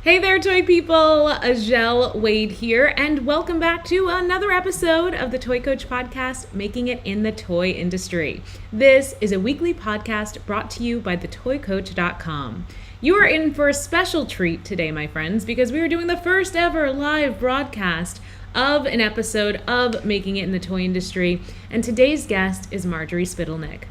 Hey there, toy people! Azhelle Wade here, and welcome back to another episode of the Toy Coach Podcast, Making It in the Toy Industry. This is a weekly podcast brought to you by thetoycoach.com. You are in for a special treat today, my friends, because we are doing the first ever live broadcast of an episode of Making It in the Toy Industry, and today's guest is Marjorie Spitalnik.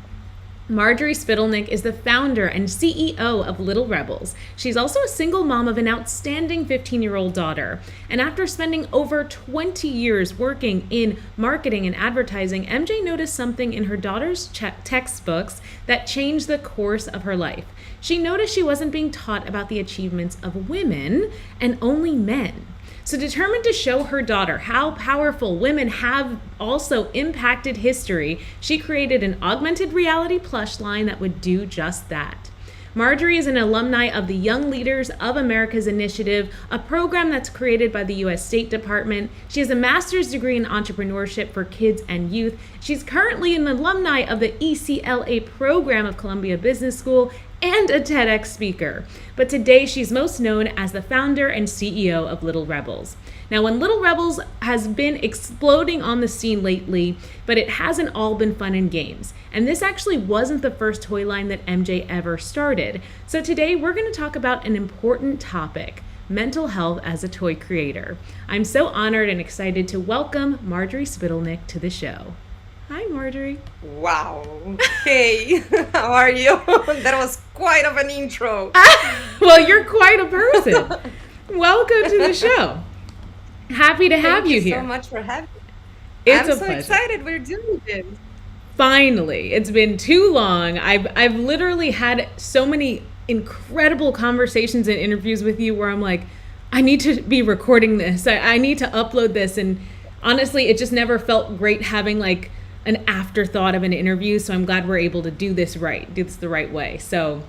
Marjorie Spitalnik is the founder and CEO of Little Rebels. She's also a single mom of an outstanding 15-year-old daughter. And after spending over 20 years working in marketing and advertising, MJ noticed something in her daughter's textbooks that changed the course of her life. She noticed she wasn't being taught about the achievements of women and only men. So, determined to show her daughter how powerful women have also impacted history, she created an augmented reality plush line that would do just that. Marjorie is an alumni of the Young Leaders of America's Initiative, a program that's created by the U.S. State Department. She has a master's degree in entrepreneurship for kids and youth. She's currently an alumni of the ECLA program of Columbia Business School and a TEDx speaker. But today she's most known as the founder and CEO of Little Rebels. Now, when Little Rebels has been exploding on the scene lately, but it hasn't all been fun and games. And this actually wasn't the first toy line that MJ ever started. So today we're going to talk about an important topic, mental health as a toy creator. I'm so honored and excited to welcome Marjorie Spitalnik to the show. Hi, Marjorie. Wow. Hey, how are you? That was quite of an intro. Well, you're quite a person. Welcome to the show. Happy to have you here. Thank you so much for having me. It's I'm a so pleasure. excited we're doing this. Finally, it's been too long. I've literally had so many incredible conversations and interviews with you where I'm like, I need to be recording this. I need to upload this. And honestly, it just never felt great having like an afterthought of an interview. So I'm glad we're able to do this the right way. So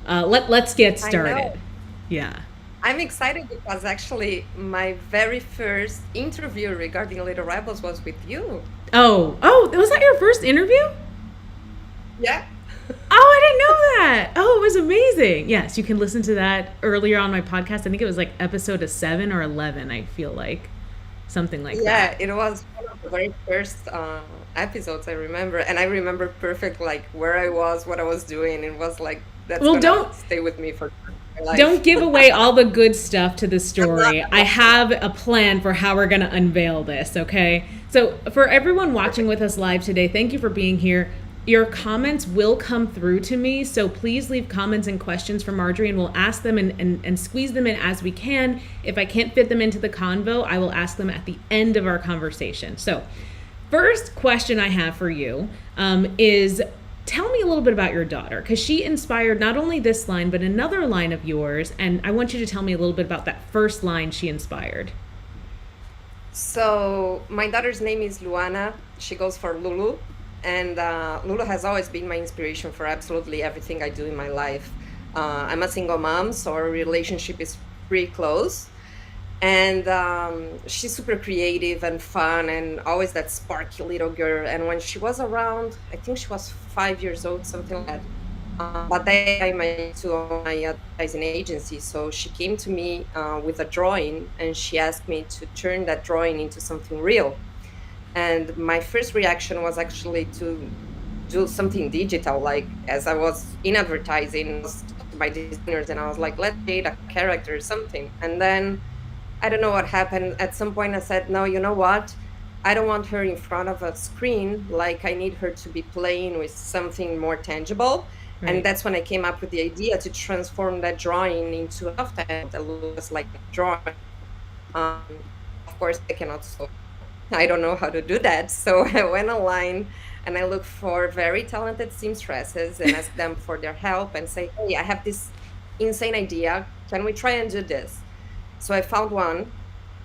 let's get started. Yeah. I'm excited because actually my very first interview regarding Little Rebels was with you. Oh, was that your first interview? Yeah. Oh, I didn't know that. Oh, it was amazing. Yes, you can listen to that earlier on my podcast. I think it was like episode 7 or 11, I feel like. Something like that. Yeah, it was one of the very first episodes I remember. And I remember perfect like where I was, what I was doing. It was like, that's Well, gonna stay with me for my life. Don't give away all the good stuff to the story. I have a plan for how we're going to unveil this, okay? So for everyone watching with us live today, thank you for being here. Your comments will come through to me, so please leave comments and questions for Marjorie, and we'll ask them and squeeze them in as we can. If I can't fit them into the convo, I will ask them at the end of our conversation. So first question I have for you is, tell me a little bit about your daughter, because she inspired not only this line, but another line of yours. And I want you to tell me a little bit about that first line she inspired. So my daughter's name is Luana. She goes for Lulu. And Lulu has always been my inspiration for absolutely everything I do in my life. I'm a single mom, so our relationship is pretty close. And she's super creative and fun and always that sparky little girl. And when she was around, I think she was 5 years old, something like that. But then I went to my advertising agency. So she came to me with a drawing and she asked me to turn that drawing into something real. And my first reaction was actually to do something digital, like as I was in advertising, I was talking to my designers and I was like, let's create a character or something. And then I don't know what happened. At some point I said, no, you know what? I don't want her in front of a screen. Like I need her to be playing with something more tangible. Right. And that's when I came up with the idea to transform that drawing into a soft that looks like a drawing. Of course, I don't know how to do that. So I went online and I looked for very talented seamstresses and asked them for their help and say, hey, I have this insane idea. Can we try and do this? So I found one.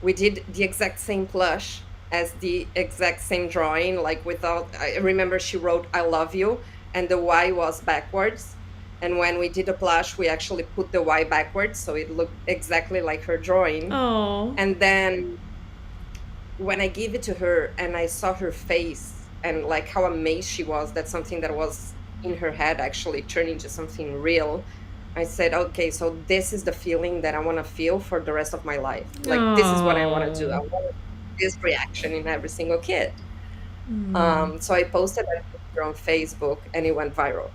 We did the exact same plush as the exact same drawing, like I remember she wrote, I love you, and the Y was backwards. And when we did the plush, we actually put the Y backwards. So it looked exactly like her drawing. Oh. And then when I gave it to her and I saw her face and like how amazed she was that something that was in her head actually turned into something real, I said, okay, so this is the feeling that I want to feel for the rest of my life. Like, this is what I want to do. I want this reaction in every single kid. So I posted that picture on Facebook and it went viral.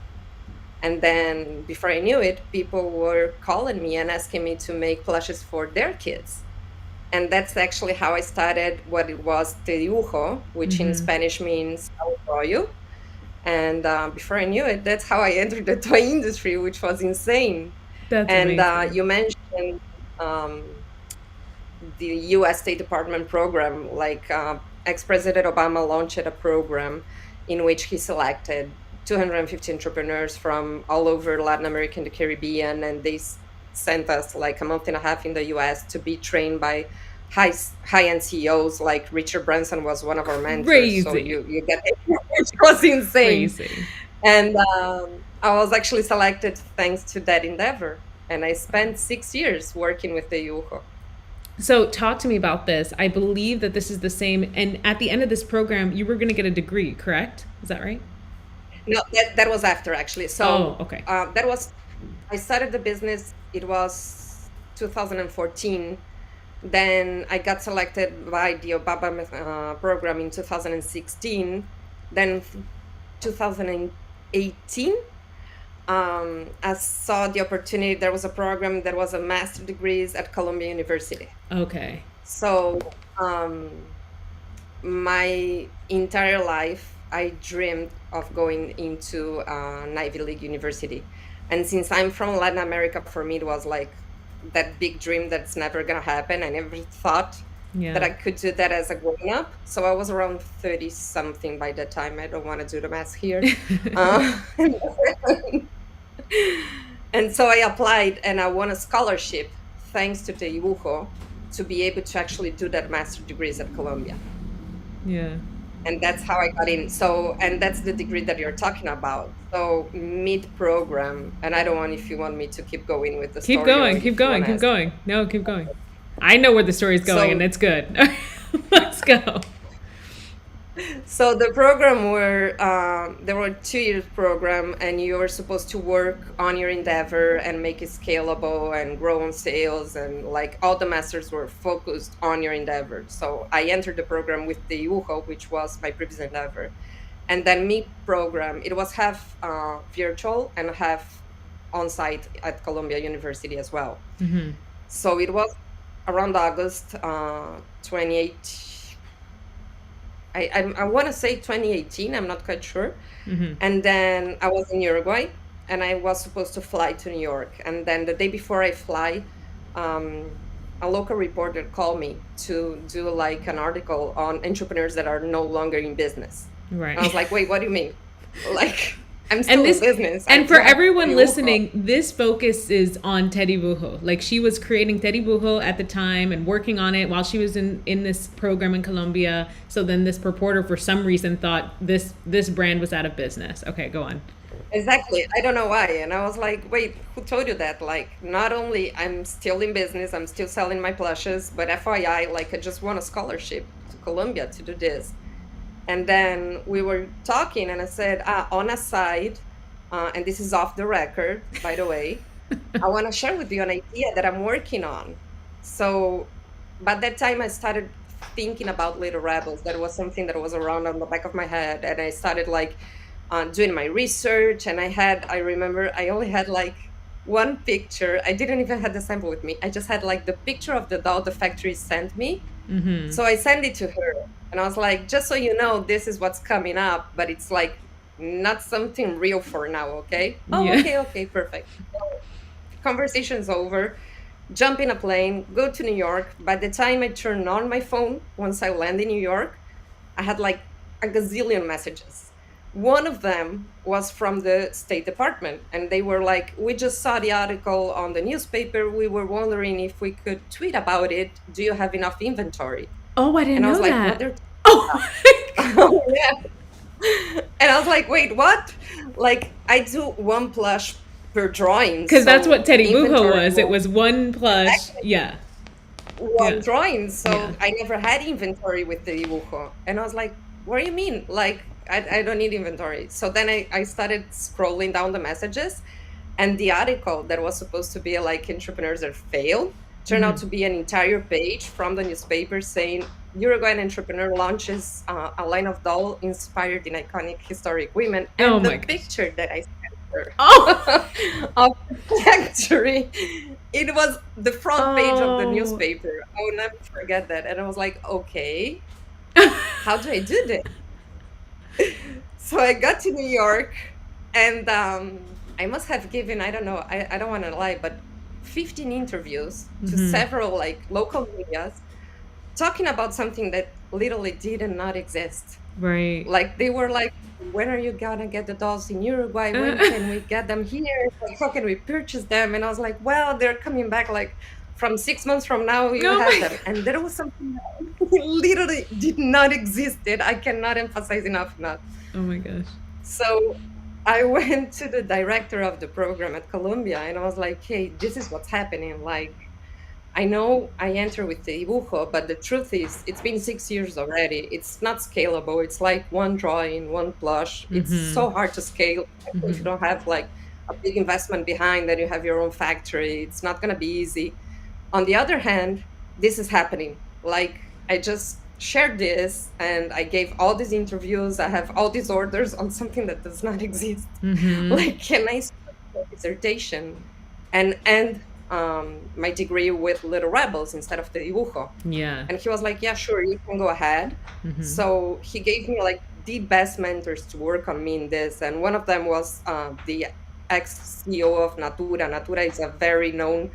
And then before I knew it, people were calling me and asking me to make plushes for their kids. And that's actually how I started what it was Te dibujo, which in Spanish means I'll draw you. And before I knew it, that's how I entered the toy industry, which was insane. That's And amazing. you mentioned um, the US State Department program, like ex-President Obama launched a program in which he selected 250 entrepreneurs from all over Latin America and the Caribbean, and they sent us like a month and a half in the US to be trained by high-end CEOs. Like Richard Branson was one of our mentors, so Crazy. you get it, which was insane. Crazy. And I was actually selected thanks to that endeavor, and I spent 6 years working with the UHO. So talk to me about this. I believe that this is the same. And at the end of this program, you were going to get a degree, correct? Is that right? No, that was after actually. Oh, So okay. that was I started the business. It was 2014. Then I got selected by the Obama program in 2016. Then 2018, I saw the opportunity. There was a program that was a master degrees at Columbia University. Okay. So my entire life, I dreamed of going into an Ivy League university. And since I'm from Latin America, for me, it was like that big dream that's never going to happen. I never thought that Yeah. I could do that as a grown up. So I was around 30 something by that time. I don't want to do the math here. Uh, and so I applied and I won a scholarship thanks to the IWUJO to be able to actually do that master degrees at Columbia. Yeah. And that's how I got in. So, and that's the degree that you're talking about. So, mid program, and I don't want if you want me to keep going with the Keep story or going. Keep if you going. want to Keep ask. going. No, keep going. I know where the story's going, and So, it's good. Let's go. so the program were there were 2 years program, and you were supposed to work on your endeavor and make it scalable and grow on sales, and like all the masters were focused on your endeavor. So I entered the program with the UHO, which was my previous endeavor, and then me program. It was half virtual and half on site at Columbia University as well. Mm-hmm. So it was around August 28. I want to say 2018. I'm not quite sure. Mm-hmm. And then I was in Uruguay, and I was supposed to fly to New York. And then the day before I fly, a local reporter called me to do like an article on entrepreneurs that are no longer in business. And I Right. was like, wait, what do you mean? Like, I'm And still in this, business. I and for dropped the everyone UFO. listening, this focus is on Teddy Bujo. Like she was creating Teddy Bujo at the time and working on it while she was in this program in Colombia. So then this reporter, for some reason, thought this brand was out of business. Okay, go on. Exactly. I don't know why. And I was like, wait, who told you that? Like, not only I'm still in business, I'm still selling my plushes, but FYI, like, I just won a scholarship to Columbia to do this. And then we were talking, and I said, on a side, and this is off the record, by the way, I want to share with you an idea that I'm working on. So, by that time, I started thinking about Little Rebels. That was something that was around on the back of my head, and I started like doing my research. And I remember, I only had like one picture. I didn't even have the sample with me. I just had like the picture of the doll the factory sent me. Mm-hmm. So I sent it to her, and I was like, just so you know, this is what's coming up, but it's like not something real for now, okay? Oh, Yeah. okay, okay, perfect. So, conversation's over. Jump in a plane, go to New York. By the time I turned on my phone, once I land in New York, I had like a gazillion messages. One of them was from the State Department, and they were like, we just saw the article on the newspaper. We were wondering if we could tweet about it. Do you have enough inventory? Oh, I didn't And I was know like, what that. they're Oh, oh, yeah. And I was like, wait, what? Like, I do one plush per drawing. because that's So what Teddy Bujo inventory was. It was was one plush. exactly Yeah. one Yeah. drawing. Yeah. So I never had inventory with the dibujo. And I was like, what do you mean? Like, I don't need inventory. So then I started scrolling down the messages, and the article that was supposed to be like entrepreneurs that failed turned out Mm-hmm. to be an entire page from the newspaper saying Uruguayan entrepreneur launches a line of doll inspired in iconic historic women, Oh and my the gosh. picture that I sent her Oh. of the factory, it was the front page of the Oh. newspaper. I will never forget that. And I was like, okay, how do I do this? So I got to New York, and I must have given, I don't know, I don't want to lie, but 15 interviews to several like local medias talking about something that literally did not exist. Right. Like they were like, when are you gonna get the dolls in Uruguay? When can we get them here? Like, how can we purchase them? And I was like, well, they're coming back like from 6 months from now, you Oh have my them. And there was something that literally did not exist. I cannot emphasize enough. Oh my gosh. So I went to the director of the program at Columbia and I was like, hey, this is what's happening. Like, I know I enter with the dibujo, but the truth is, it's been 6 years already. It's not scalable. It's like one drawing, one plush. It's so hard to scale if you don't have like a big investment behind, then you have your own factory. It's not going to be easy. On the other hand, this is happening. Like, I just shared this and I gave all these interviews. I have all these orders on something that does not exist. Like, can I start a dissertation and end my degree with Little Rebels instead of the dibujo? Yeah. And he was like, yeah, sure, you can go ahead. So he gave me like the best mentors to work on me in this. And one of them was the ex-CEO of Natura. Natura is a very known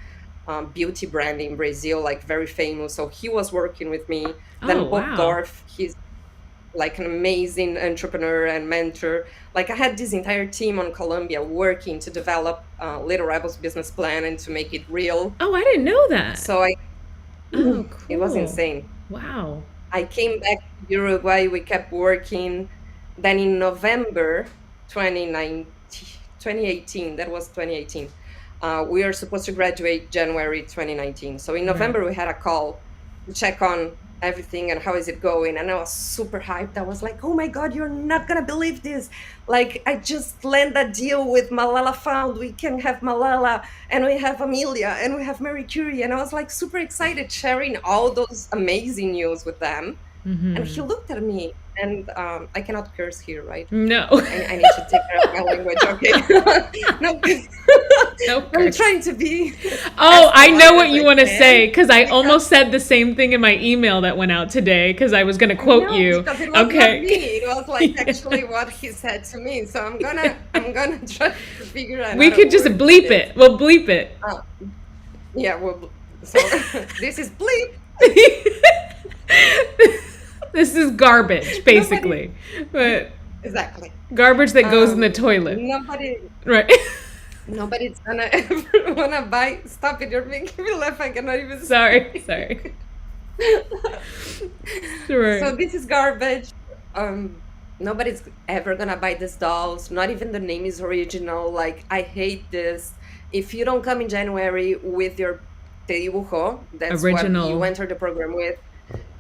beauty brand in Brazil, like very famous. So he was working with me. Then Oh, Bob wow. Dorf, he's like an amazing entrepreneur and mentor. Like I had this entire team on Columbia working to develop Little Rebels business plan and to make it real. Oh, I didn't know that. So Oh, it was cool. insane. Wow. I came back to Uruguay. We kept working. Then in November 2019, 2018, that was 2018, we are supposed to graduate January 2019. So in November, we had a call to check on everything and how is it going. And I was super hyped. I was like, oh my God, you're not going to believe this. Like, I just landed a deal with Malala Fund. We can have Malala and we have Amelia and we have Marie Curie. And I was like super excited sharing all those amazing news with them. And he looked at me and I cannot curse here, right? No. I need to take care of my language. Okay. No, No I'm curse. trying to be. Oh, I know polite what as you I want to can say because I because almost said the same thing in my email that went out today because I was going to I quote know you. because it was not Okay. me. It was like actually what he said to me. So I'm gonna try to figure out We another could just word for bleep this. it. We'll bleep it. Yeah, well, so this is bleep. This is garbage, Nobody basically. But exactly. garbage that goes in the toilet. Nobody Right. nobody's gonna ever wanna buy. Stop it! You're making me laugh. I cannot even. Sorry. So Right. this is garbage. Nobody's ever gonna buy these dolls. Not even the name is original. Like I hate this. If you don't come in January with your te dibujo, that's what you Original. enter the program with,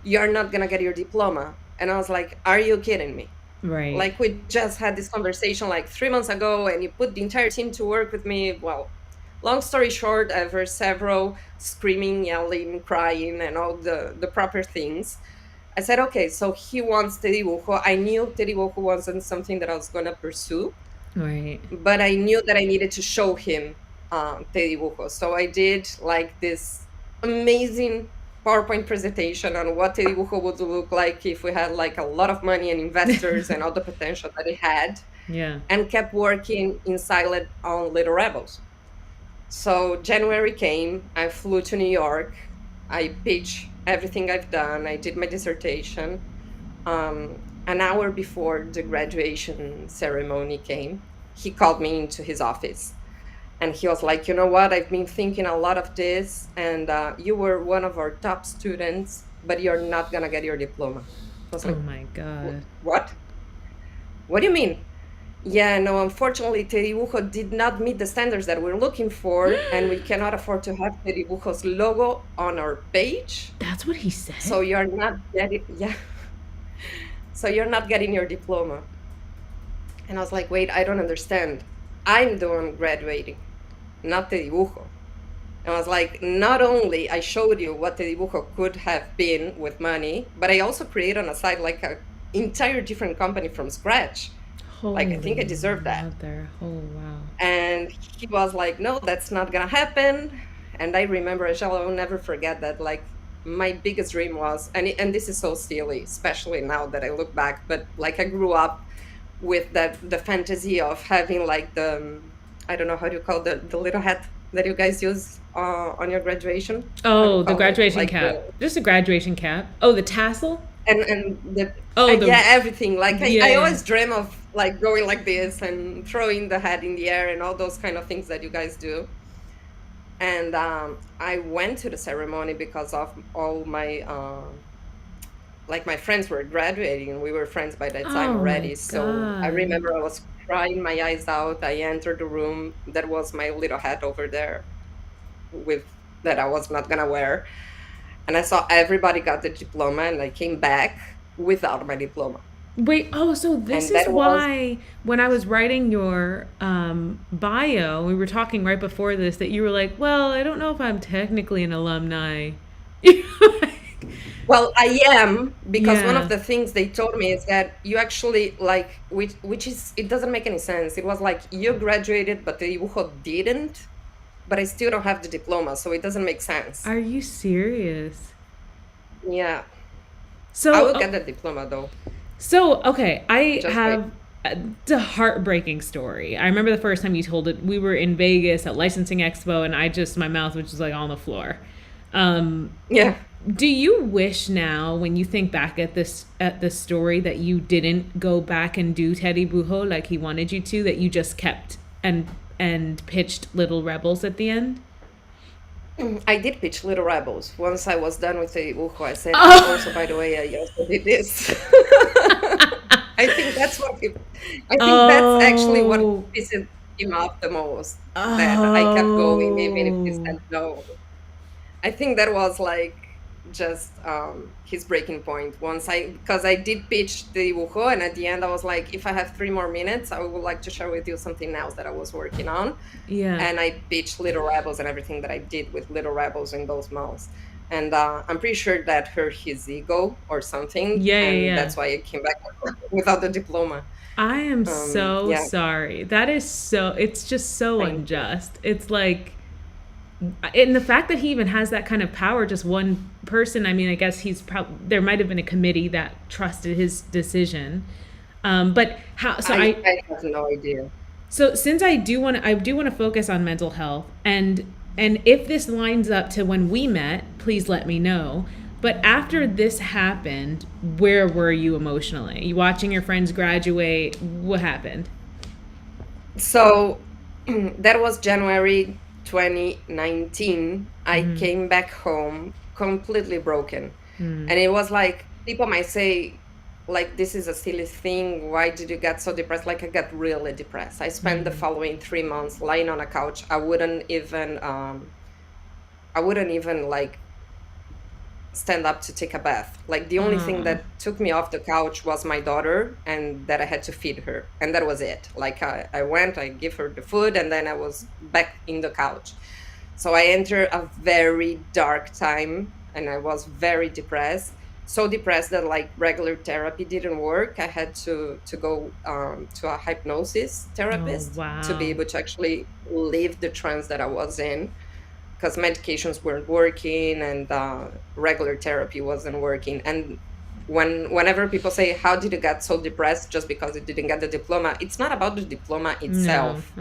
you're not gonna get your diploma. And I was like, are you kidding me? Right. Like we just had this conversation like 3 months ago and you put the entire team to work with me. Well, long story short, after several screaming, yelling, crying, and all the proper things, I said, okay, so he wants te dibujo. I knew te dibujo wasn't something that I was going to pursue, Right. but I knew that I needed to show him te dibujo. So I did like this amazing PowerPoint presentation on what te dibujo would look like if we had like a lot of money and investors and all the potential that it had, Yeah. and kept working in silent on Little Rebels. So January came, I flew to New York, I pitched everything I've done, I did my dissertation. An hour before the graduation ceremony came, he called me into his office. And he was like, you know what? I've been thinking a lot of this, and you were one of our top students, but you're not going to get your diploma. I was Oh like, my God. what? What do you mean? Yeah, no, unfortunately, Te Dibujo did not meet the standards that we're looking for, and we cannot afford to have Te Dibujo's logo on our page. That's what he said. So you're not getting, yeah. So you're not getting your diploma. And I was like, wait, I don't understand. I'm the one graduating, not Te Dibujo. And I was like, not only I showed you what Te Dibujo could have been with money, but I also created on a side like a entire different company from scratch. Like, I think I deserve that. Mother. Oh, wow. And he was like, no, that's not gonna happen. And I remember, Azhelle, I will never forget that. Like, my biggest dream was, and this is so silly, especially now that I look back, but like I grew up with that the fantasy of having like the I don't know how do you call the little hat that you guys use on your graduation. How do you Oh, the call it? graduation Like cap. the Just a graduation cap. Oh, the tassel? and the Oh, yeah, everything. Like yeah, I yeah. always dream of like going like this and throwing the hat in the air and all those kind of things that you guys do. And I went to the ceremony because of all my like my friends were graduating and we were friends by that time Oh my already. So I God. remember I was crying my eyes out. I entered the room. That was my little hat over there with that I was not gonna wear. And I saw everybody got the diploma and I came back without my diploma. Wait, oh, so this And is that was why when I was writing your bio, we were talking right before this that you were like, well, I don't know if I'm technically an alumni. well, I am because one of Yeah. the things they told me is that you actually like which is it doesn't make any sense. It was like you graduated but the Yuho didn't, but I still don't have the diploma, so it doesn't make sense. Are you serious? Yeah. I So, will get the diploma though. Okay, I Just wait. have it's a heartbreaking story. I remember the first time you told it. We were in Vegas at Licensing Expo, and my mouth was just like on the floor. Um, Yeah. do you wish now, when you think back at this story, that you didn't go back and do Teddy Bujo like he wanted you to? That you just kept and pitched Little Rebels at the end? I did pitch Little Rebels. Once I was done with the Ujo, I said, Oh, also, by the way, I also did this. I think that's what I think that's actually what oh, pissed him off the most, that I kept going even if he oh, said no. I think that was like just his breaking point. Once I because I did pitch the dibujo, and at the end I was like, if I have 3 more minutes, I would like to share with you something else that I was working on. yeah, And I pitched Little Rebels and everything that I did with Little Rebels in those months. And I'm pretty sure that hurt his ego or something, yeah, yeah, and yeah. that's why I came back without the diploma. I am so Yeah, sorry. That is so, it's just so thank you. unjust. It's like, and the fact that he even has that kind of power, just one person, I mean, I guess he's probably, there might have been a committee that trusted his decision. But how, I have no idea. so since I do want to focus on mental health, and if this lines up to when we met, please let me know. But after this happened, where were you emotionally? You watching your friends graduate? What happened? So that was January 2019. I came back home completely broken. And it was like people might say, like, this is a silly thing. Why did you get so depressed? Like, I got really depressed. I spent the following 3 months lying on a couch. I wouldn't even like stand up to take a bath. Like the only thing Oh, that took me off the couch was my daughter and that I had to feed her. And that was it. Like I went, I give her the food and then I was back in the couch. So I entered a very dark time and I was very depressed. So depressed that like regular therapy didn't work. I had to go to a hypnosis oh therapist to be wow. able to actually leave the trance that I was in because medications weren't working and regular therapy wasn't working. And whenever people say, "How did you get so depressed just because you didn't get the diploma?" It's not about the diploma No. itself.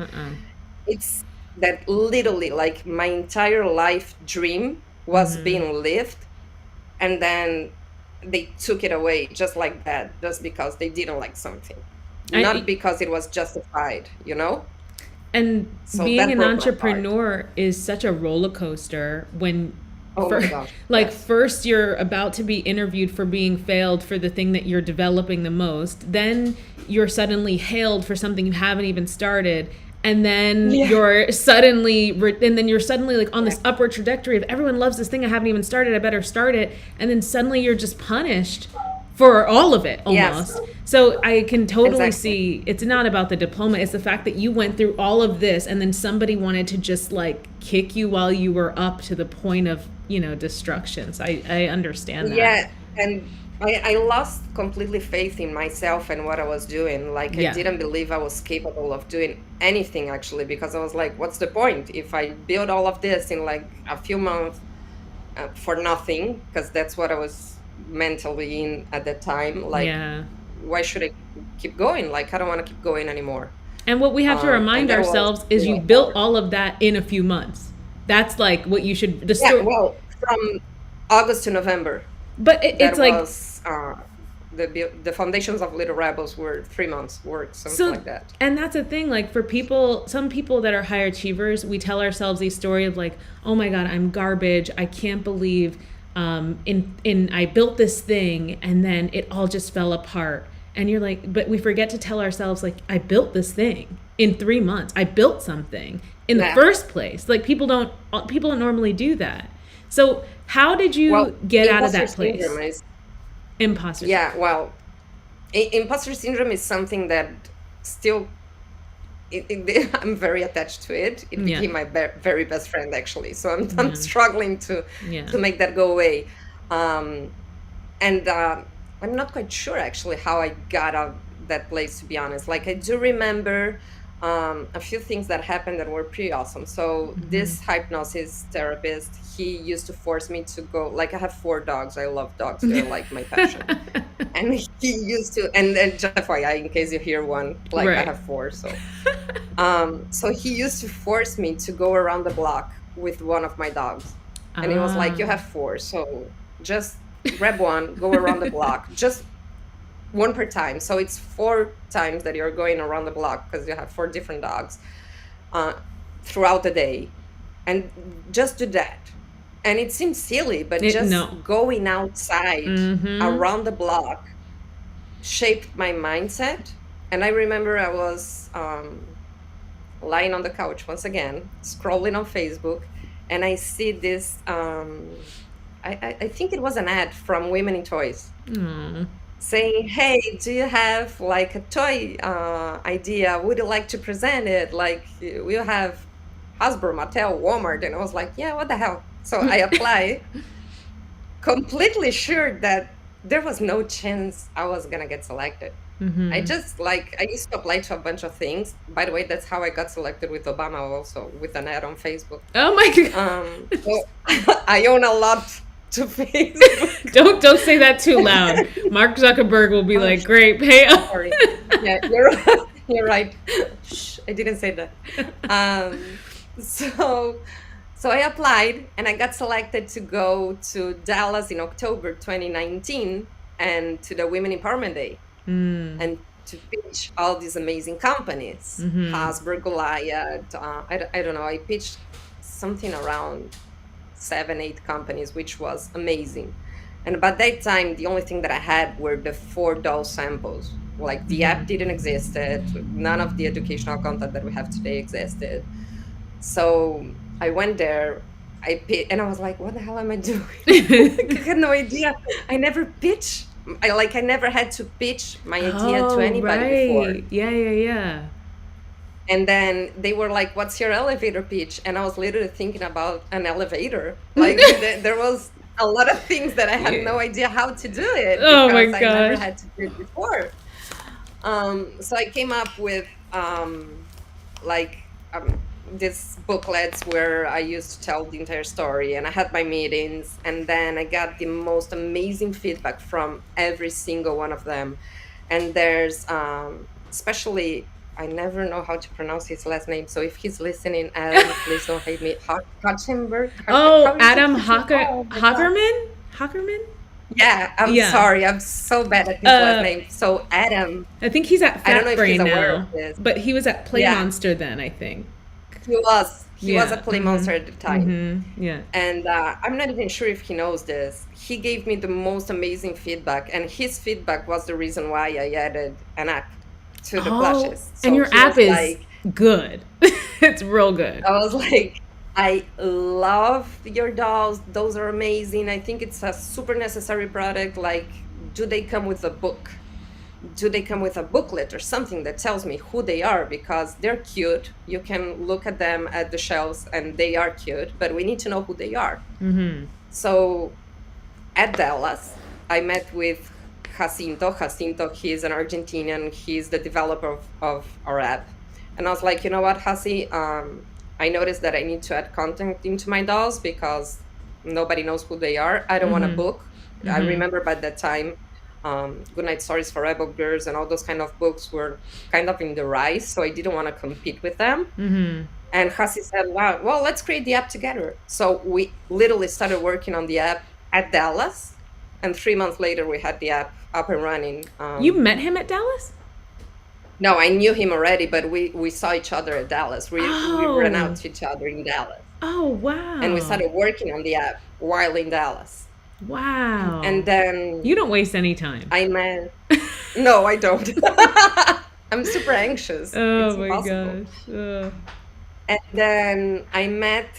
It's that literally, like my entire life dream was being lived, and then they took it away just like that, just because they didn't like something, not I because it was justified, you know. and So being that an broke my heart. entrepreneur is such a roller coaster when Oh for my gosh, like yes, first you're about to be interviewed for being failed for the thing that you're developing the most, then you're suddenly hailed for something you haven't even started, and then yeah, you're suddenly like on yeah. this upward trajectory of everyone loves this thing I haven't even started, I better start it, and then suddenly you're just punished for all of it Yes, almost. So I can totally exactly. see it's not about the diploma, it's the fact that you went through all of this and then somebody wanted to just like kick you while you were up to the point of, destruction. So I understand that. Yeah, and I lost completely faith in myself and what I was doing. Like, I Yeah. didn't believe I was capable of doing anything actually, because I was like, what's the point if I build all of this in like a few months for nothing? Because that's what I was mentally in at the time. Like, Yeah. why should I keep going? Like, I don't want to keep going anymore. And what we have to And remind that was ourselves is you really built hard. all of that in a few months. That's like what you should the Yeah, story. well, from August to November, But it's that like was the foundations of Little Rebels were 3 months work, something so, like that. and that's a thing. Like for people, some people that are high achievers, we tell ourselves a story of like, oh my god, I'm garbage. I can't believe in I built this thing and then it all just fell apart. And you're like, but we forget to tell ourselves like, I built this thing in 3 months. I built something in the Yeah. first place. Like people don't normally do that. So how did Well, you get out of imposter that place? syndrome is, Imposter yeah, syndrome. well, imposter syndrome is something that still I'm very attached to it. It Yeah. became my very best friend, actually. So I'm Yeah. struggling to Yeah. make that go away. Um, and I'm not quite sure actually how I got out that place, to be honest. Like, I do remember a few things that happened that were pretty awesome. So this hypnosis therapist, he used to force me to go. Like, I have 4 dogs. I love dogs. They're like my passion. And he used to, and just FYI, in case you hear one, like, I Right. have 4. So he used to force me to go around the block with one of my dogs. And he was like, Ah. you have 4, so just grab one, go around the block, just one per time. So it's 4 times that you're going around the block because you have 4 different dogs uh, throughout the day. And just do that. And it seems silly, but No. just going outside Mm-hmm. around the block shaped my mindset. And I remember I was lying on the couch once again, scrolling on Facebook, and I see this. I think it was an ad from Women in Toys Oh. saying, "Hey, do you have like a toy idea? Would you like to present it? Like, we have Hasbro, Mattel, Walmart." And I was like, "Yeah, what the hell?" So I apply, completely sure that there was no chance I was gonna get selected. I Mm-hmm. just, like, I used to apply to a bunch of things. By the way, that's how I got selected with Obama, also with an ad on Facebook. Oh my So I own a lot to Facebook. god. Don't say that too loud. Mark Zuckerberg will be Oh, like, "Great, pay up." sorry. Yeah, you're you're right. Shh, I didn't say that. Um, so so I applied and I got selected to go to Dallas in October 2019 and to the Women Empowerment Day Mm. and to pitch all these amazing companies, Mm-hmm. Hasbro, Goliath. I don't know. I pitched something around 7, 8 companies, which was amazing. And by that time, the only thing that I had were the 4 doll samples. Like, the app Mm-hmm. didn't exist. None of the educational content that we have today existed. So I went there. And I was like, "What the hell am I doing?" Like, I had no idea. I never pitched. I never had to pitch my idea to Oh, anybody before. right. Yeah, yeah, yeah. And then they were like, "What's your elevator pitch?" And I was literally thinking about an elevator. Yeah. Like, there was a lot of things that I had no idea how to do it Oh my because I never gosh. had to do it before. So I came up with like these booklets where I used to tell the entire story, and I had my meetings, and then I got the most amazing feedback from every single one of them. And there's especially, I never know how to pronounce his last name, so if he's listening, Adam, please don't hate me. Hotchenberg? Oh, How is it Adam his name? Oh my God. Hockerman? Hockerman? Yeah, I'm Yeah. sorry. I'm so bad at his last Uh, name. So Adam, I think he's at I don't know Fat if he's Brain aware of now, this. but he was at Play Yeah, Monster then, I think. he was a Yeah. play Mm-hmm. monster at the time. Mm-hmm. Yeah. And I'm not even sure if he knows this. He gave me the most amazing feedback, and his feedback was the reason why I added an app to the Oh, plushes. and So your he app was is like, good. It's real good. I was like, "I love your dolls. Those are amazing. I think it's a super necessary product. Like, do they come with a book? Do they come with a booklet or something that tells me who they are? Because they're cute. You can look at them at the shelves and they are cute, but we need to know who they are." Mm-hmm. So at Dallas, I met with Jacinto. Jacinto, he's an Argentinian. He's the developer of our app. And I was like, "You know what, Hasi? I noticed that I need to add content into my dolls because nobody knows who they are. I don't want a Mm-hmm. book." I Mm-hmm. remember by that time, Goodnight Stories for Rebel Girls and all those kind of books were kind of in the rise. So I didn't want to compete with them. Mm-hmm. And Hassi said, wow, well, let's create the app together. So we literally started working on the app at Dallas. And 3 months later, we had the app up and running. You met him at Dallas? No, I knew him already, but we saw each other at Dallas. We ran out Oh. to each other in Dallas. Oh, And we wow. started working on the app while in Dallas. And Wow. then You don't waste any time. I met, no, I don't. I'm super anxious. Oh It's my impossible. gosh. Ugh. And then I met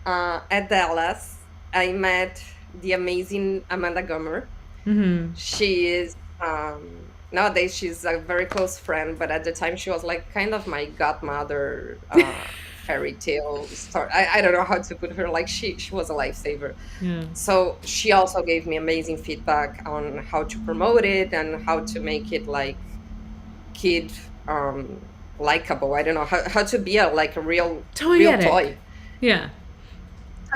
at Dallas, I met the amazing Amanda Gummer. Mm-hmm. She is, nowadays, she's a very close friend, but at the time, she was like kind of my godmother fairy tale story. I don't know how to put her. Like, she was a lifesaver. Yeah. So she also gave me amazing feedback on how to promote it and how to make it like kid likable. I don't know how to be a real Toyetic. toy. Yeah.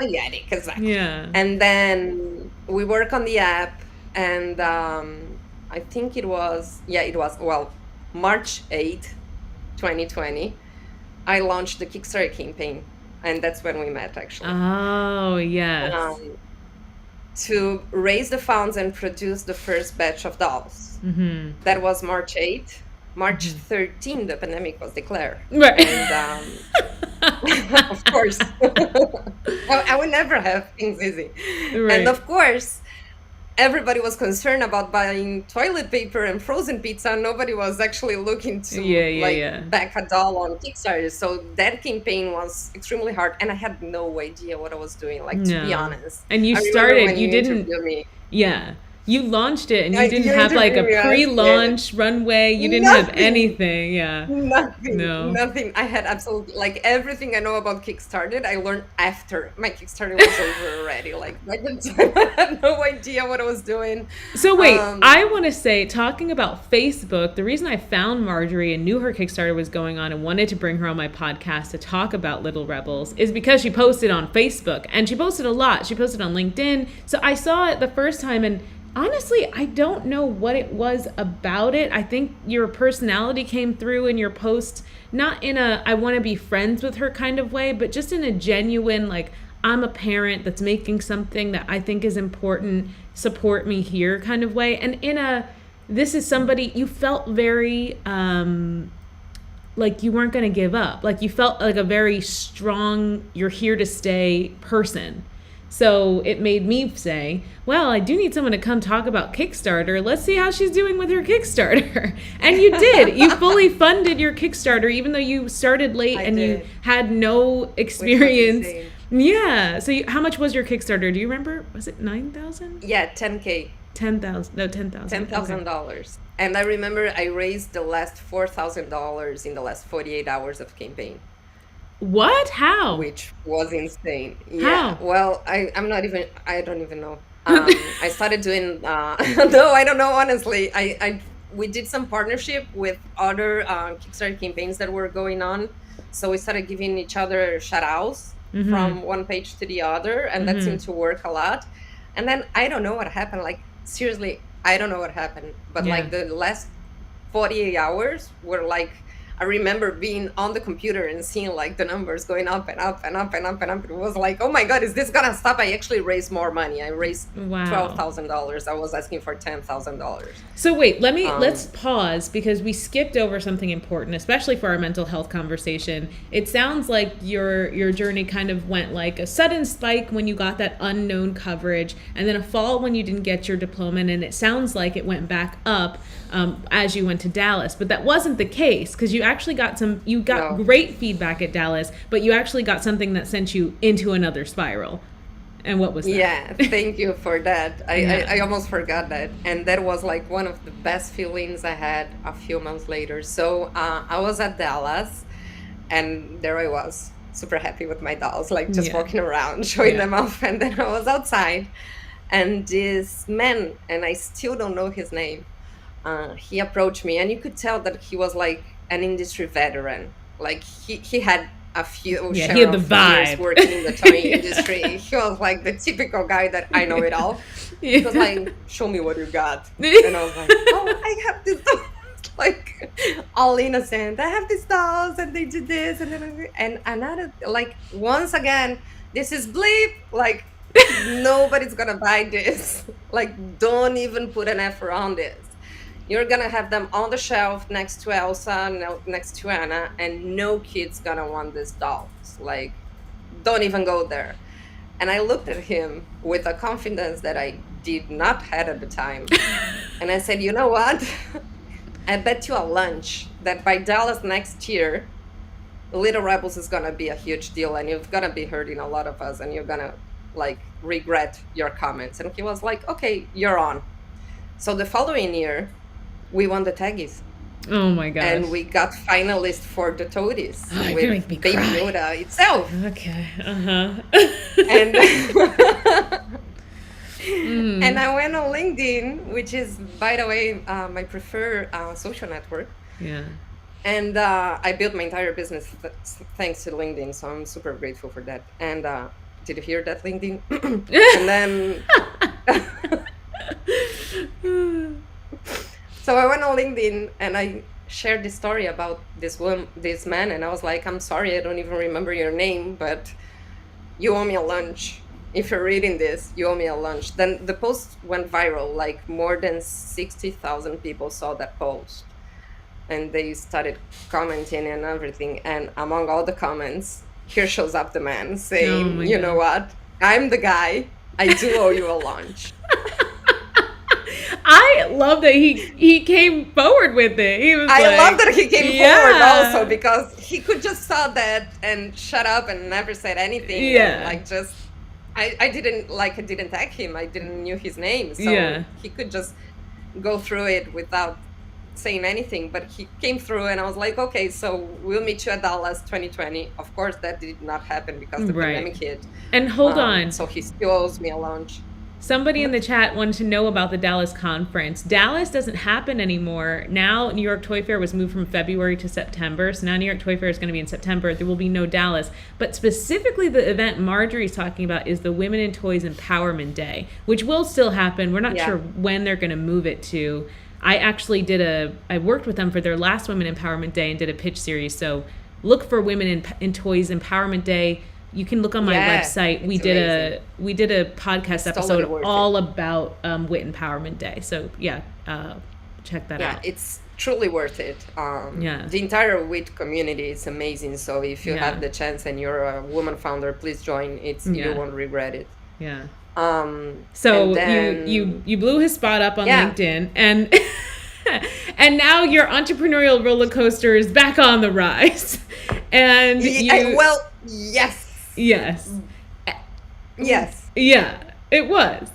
Toyetic, exactly. Yeah. And then we work on the app, and I think it was, well, March 8th, 2020, I launched the Kickstarter campaign, and that's when we met, actually. Oh, yes. To raise the funds and produce the first batch of dolls. Mm-hmm. That was March 8th. March 13th, the pandemic was declared. Right. And of course, I would never have things easy. Right. And of course, everybody was concerned about buying toilet paper and frozen pizza. Nobody was actually looking to back a doll on Kickstarter. So that campaign was extremely hard, and I had no idea what I was doing. Like, to be honest. And you I remember started. when You didn't. interviewed me. Yeah. You launched it and you You didn't have like a interviewed me, I did. pre-launch runway. You didn't have Nothing. anything. Yeah. Nothing. No. Nothing. I had absolutely, like, everything I know about Kickstarter, I learned after my Kickstarter was over already. Like, by the time, I had no idea what I was doing. So wait, I want to say, talking about Facebook, the reason I found Marjorie and knew her Kickstarter was going on and wanted to bring her on my podcast to talk about Little Rebels is because she posted on Facebook, and she posted a lot. She posted on LinkedIn. So I saw it the first time, and honestly, I don't know what it was about it. I think your personality came through in your post, not in a I want to be friends with her kind of way, but just in a genuine, like, I'm a parent that's making something that I think is important, support me here kind of way. And in a, this is somebody, you felt very, like you weren't going to give up. Like you felt like a very strong, you're here to stay person. So it made me say, well, I do need someone to come talk about Kickstarter. Let's see how she's doing with her Kickstarter. And you did. You fully funded your Kickstarter, even though you started late you had no experience. Yeah. So how much was your Kickstarter? Do you remember? Was it 9,000? Yeah, 10K. 10,000. No, 10,000. $10,000. Okay. And I remember I raised the last $4,000 in the last 48 hours of campaign. What? How? Which was insane. Yeah. How? Well, I don't even know. I started doing, no, I don't know, honestly. We did some partnership with other Kickstarter campaigns that were going on. So we started giving each other shout outs from one page to the other. And that seemed to work a lot. And then I don't know what happened. Like, seriously, I don't know what happened. But like the last 48 hours were like, I remember being on the computer and seeing like the numbers going up and up and up and up and up. It was like, oh my God, is this gonna stop? I actually raised more money. I raised $12,000. I was asking for $10,000. So wait, let's pause because we skipped over something important, especially for our mental health conversation. It sounds like your journey kind of went like a sudden spike when you got that unknown coverage, and then a fall when you didn't get your diploma, and it sounds like it went back up as you went to Dallas. But that wasn't the case because you actually got great feedback at Dallas, but you actually got something that sent you into another spiral. And what was that? Yeah, thank you for that. I almost forgot that. And that was like one of the best feelings I had a few months later. So I was at Dallas, and there I was, super happy with my dolls, like just walking around, showing them off. And then I was outside, and this man, and I still don't know his name, he approached me, and you could tell that he was like an industry veteran. Like he had a few Yeah, share he had the of years vibe. working in the toy Yeah. industry. He was like the typical guy that I know it all. He was Yeah. like, "Show me what you got," and I was like, "Oh, I have this doll," like all innocent. I have these dolls, and they do this, and another like once again, this is bleep. Like nobody's gonna buy this. Like, don't even put an effort on this. You're gonna have them on the shelf next to Elsa, next to Anna, and no kid's gonna want these dolls. Like, don't even go there. And I looked at him with a confidence that I did not had at the time. And I said, you know what? I bet you a lunch that by Dallas next year, Little Rebels is gonna be a huge deal, and you're gonna be hurting a lot of us, and you're gonna like regret your comments. And he was like, okay, you're on. So the following year, we won the Taggies. Oh my gosh. And we got finalist for the Toadies Oh, you're gonna with make me Baby cry. Yoda itself. Okay. Uh-huh. And Mm. and I went on LinkedIn, which is, by the way, my preferred social network. Yeah. And I built my entire business thanks to LinkedIn, so I'm super grateful for that. And did you hear that, LinkedIn? And then, so I went on LinkedIn and I shared this story about this man, and I was like, "I'm sorry, I don't even remember your name, but you owe me a lunch. If you're reading this, you owe me a lunch." Then the post went viral. Like more than 60,000 people saw that post, and they started commenting and everything. And among all the comments, here shows up the man saying, my "You know what? I'm the guy. I do owe you a lunch." I love that he came forward with it. He was I like, love that he came yeah. forward also, because he could just saw that and shut up and never said anything. Yeah. And like just I didn't tag him. I didn't knew his name. So Yeah. he could just go through it without saying anything. But he came through and I was like, okay, so we'll meet you at Dallas 2020. Of course that did not happen because the Right. pandemic hit. And hold on. So he still owes me a lunch. Somebody in the chat wanted to know about the Dallas conference. Dallas doesn't happen anymore. Now, New York Toy Fair was moved from February to September. So now New York Toy Fair is going to be in September. There will be no Dallas. But specifically, the event Marjorie's talking about is the Women in Toys Empowerment Day, which will still happen. We're not Yeah. sure when they're going to move it to. I actually I worked with them for their last Women Empowerment Day and did a pitch series. So look for Women in Toys Empowerment Day. You can look on my Yeah, website. We it's did a podcast It's episode totally worth all about WIT Empowerment Day. So yeah, check that Yeah, out. it's truly worth it. Yeah. The entire WIT community is amazing. So if you Yeah. have the chance and you're a woman founder, please join. Yeah. You won't regret it. Yeah. So So you blew his spot up on Yeah. LinkedIn, and and now your entrepreneurial roller coaster is back on the rise. And well, yes, yes, yes, yeah, it was.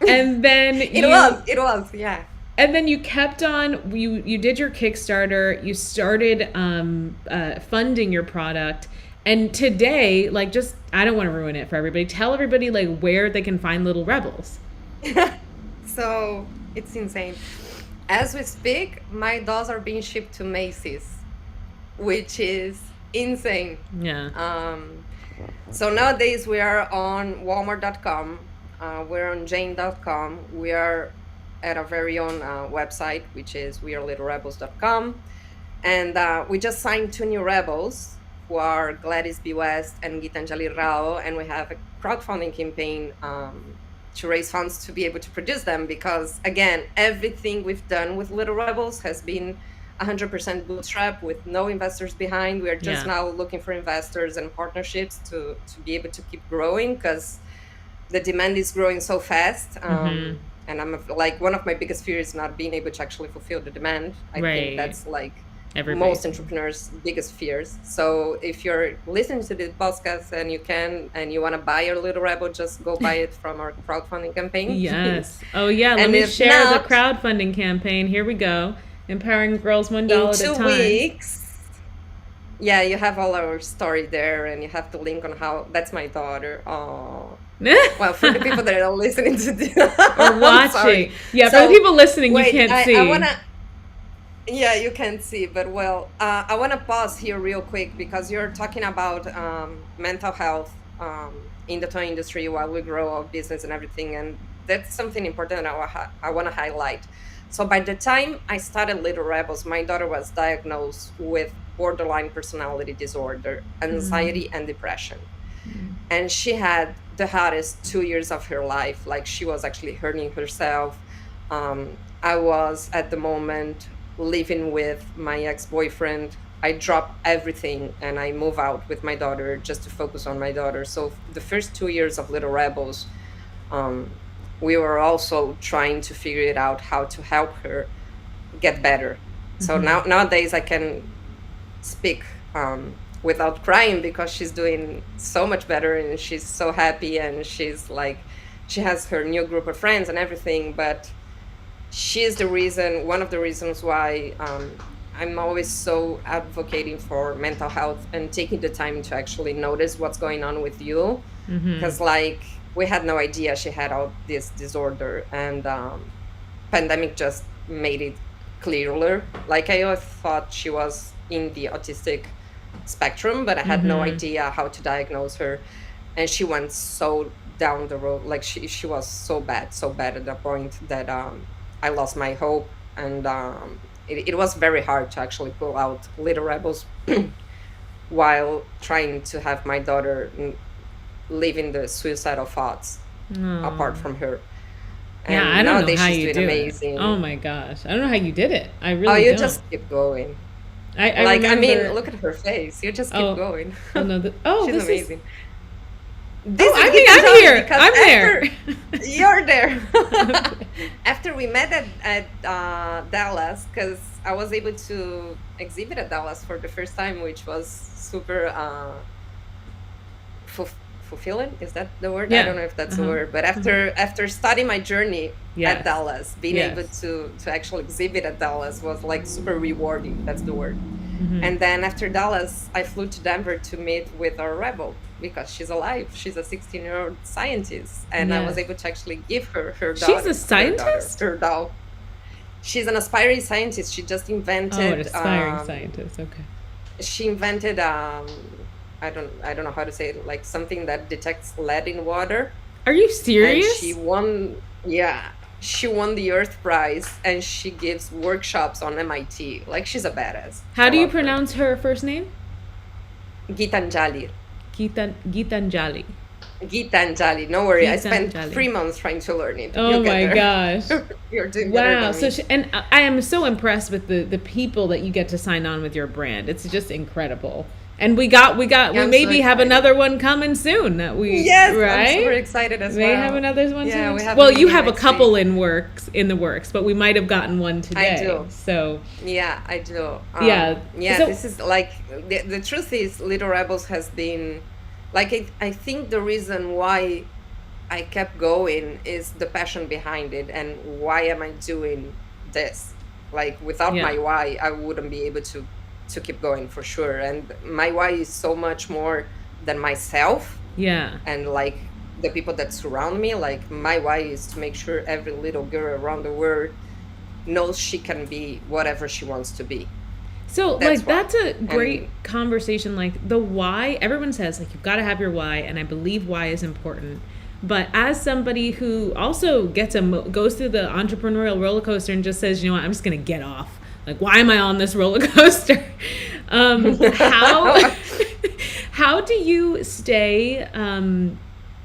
And then it was, yeah. And then you kept on. You did your Kickstarter. You started funding your product. And today, like, just I don't want to ruin it for everybody. Tell everybody like where they can find Little Rebels. So it's insane. As we speak, my dolls are being shipped to Macy's, which is insane. Yeah. So nowadays we are on Walmart.com, we're on Jane.com, we are at our very own website, which is wearelittlerebels.com, and we just signed 2 new rebels, who are Gladys B. West and Gitanjali Rao, and we have a crowdfunding campaign to raise funds to be able to produce them, because again, everything we've done with Little Rebels has been 100% bootstrap with no investors behind. We are just now looking for investors and partnerships to be able to keep growing, because the demand is growing so fast. And I'm like, one of my biggest fears is not being able to actually fulfill the demand. I think that's like most entrepreneurs' biggest fears. So if you're listening to this podcast and you want to buy your Little Rebel, just go buy it from our crowdfunding campaign. Yes. Oh yeah. Let me share the crowdfunding campaign. Here we go. Empowering girls $1 at a time. In 2 weeks. Yeah, you have all our story there, and you have the link on how. That's my daughter. Oh. Well, for the people that are listening to this or watching. Yeah, for the people listening, you can't see. Yeah, you can see, but well, I want to pause here real quick because you're talking about mental health in the toy industry while we grow our business and everything, and that's something important I want to highlight. So by the time I started Little Rebels, my daughter was diagnosed with borderline personality disorder, anxiety, and depression, and she had the hardest 2 years of her life. Like she was actually hurting herself. I was at the moment living with my ex-boyfriend. I dropped everything and I move out with my daughter just to focus on my daughter. So the first 2 years of Little Rebels, um, we were also trying to figure it out how to help her get better. So nowadays I can speak without crying because she's doing so much better and she's so happy, and she's like, she has her new group of friends and everything. But she is the reason, one of the reasons why I'm always so advocating for mental health and taking the time to actually notice what's going on with you. Because like we had no idea she had all this disorder, and pandemic just made it clearer. Like I always thought she was in the autistic spectrum, but I had no idea how to diagnose her. And she went so down the road, like she was so bad at the point that I lost my hope. And it was very hard to actually pull out Little Rebels while trying to have my daughter living the suicidal thoughts apart Oh. from her. Yeah, And I don't know nowadays how she's you doing do it. Oh amazing. my gosh. I don't know how you did it. I Oh, really you don't. just keep going. I Like, I mean, remember. look at her face. You just keep Oh, going. oh no. Oh, She's this is. amazing. Oh, This is I mean, Gita I'm Jolly here. because I'm after there. you're there, I'm after we met at Dallas, because I was able to exhibit at Dallas for the first time, which was super fulfilling. Is that the word? I Yeah. don't know if that's the Uh-huh. word. But Uh-huh. after starting my journey at Yes. Dallas, being able Yes. to actually exhibit at Dallas was like super rewarding. That's the word. Hmm. And then after Dallas, I flew to Denver to meet with our rebel because she's alive. She's a 16-year-old scientist, and I was Yes. able to actually give her her She's a daughter, scientist? her doll. She's an aspiring scientist. She just Oh, an invented aspiring scientist. Okay. she invented I don't know how to say it, like something that detects lead in water. Are you And she serious? won, yeah, she won the Earth Prize, and she gives workshops on MIT. Like she's a badass. How I do you love her. pronounce her first name? Gitanjali. Gitanjali. Gitanjali. No worry. I spent Gitanjali. 3 months trying to learn it. Oh You'll get my there. gosh. You're doing better Wow. than So, me. and I am so impressed with the people that you get to sign on with your brand. It's just incredible. And Yeah, we I'm so maybe have excited. another one coming soon that Yes, I'm super right? excited as May have well. another one Yeah, soon. we have a Well, you meeting have a next week. couple in the works, but we might have gotten one I today. do. So, Yeah, I do. yeah. Yeah, So, this is like the truth is, Little Rebels has been like I think the reason why I kept going is the passion behind it, and why am I doing this? Like without yeah. my why, I wouldn't be able to keep going for sure. And my why is so much more than myself Yeah. and like the people that surround me. Like my why is to make sure every little girl around the world knows she can be whatever she wants to be. So, That's like, why. that's a great And conversation. Like, the why, everyone says, like, you've got to have your why, and I believe why is important. But as somebody who also goes through the entrepreneurial roller coaster and just says, you know what, I'm just going to get off. Like, why am I on this roller coaster? How how do you stay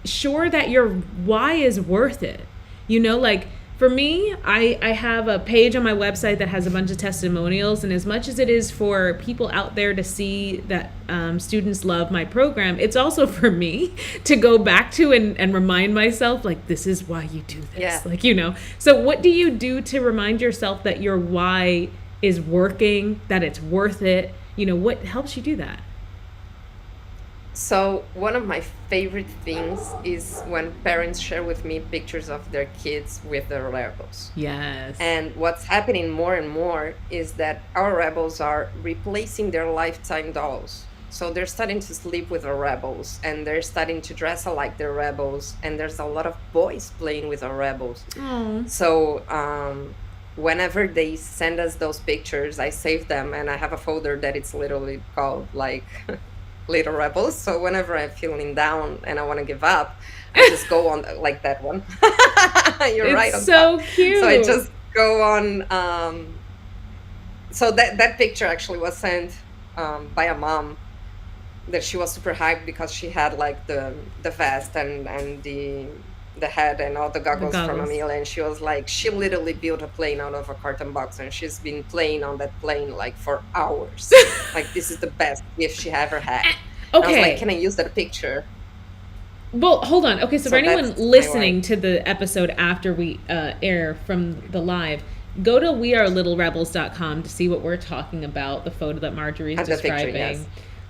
sure that your why is worth it? You know, like for me, I have a page on my website that has a bunch of testimonials, and as much as it is for people out there to see that students love my program, it's also for me to go back to and remind myself, like, this is why you do yeah. this. Like, you know. So what do you do to remind yourself that your why is working, that it's worth it? You know, what helps you do that? So, one of my favorite things is when parents share with me pictures of their kids with their rebels. Yes. And what's happening more and more is that our rebels are replacing their lifetime dolls. So they're starting to sleep with our rebels, and they're starting to dress alike their rebels, and there's a lot of boys playing with our rebels. Oh. So, whenever they send us those pictures, I save them, and I have a folder that it's literally called like Little Rebels. So whenever I'm feeling down and I want to give up, I just go on like that one. You're It's right on top. so So I cute. just go on. So that picture actually was sent by a mom, that she was super hyped because she had like the vest and the head and all the The goggles from goggles. Amelia, and she was like, she literally built a plane out of a carton box, and she's been playing on that plane like for hours. Like, this is the best gift she ever had. And I was like, Okay. can I use that picture? Well, hold on. Okay, so for So anyone that's my wife. listening to the episode after we air from the live, go to weareLittleRebels.com to see what we're talking about, the photo that Marjorie's At the picture, yes.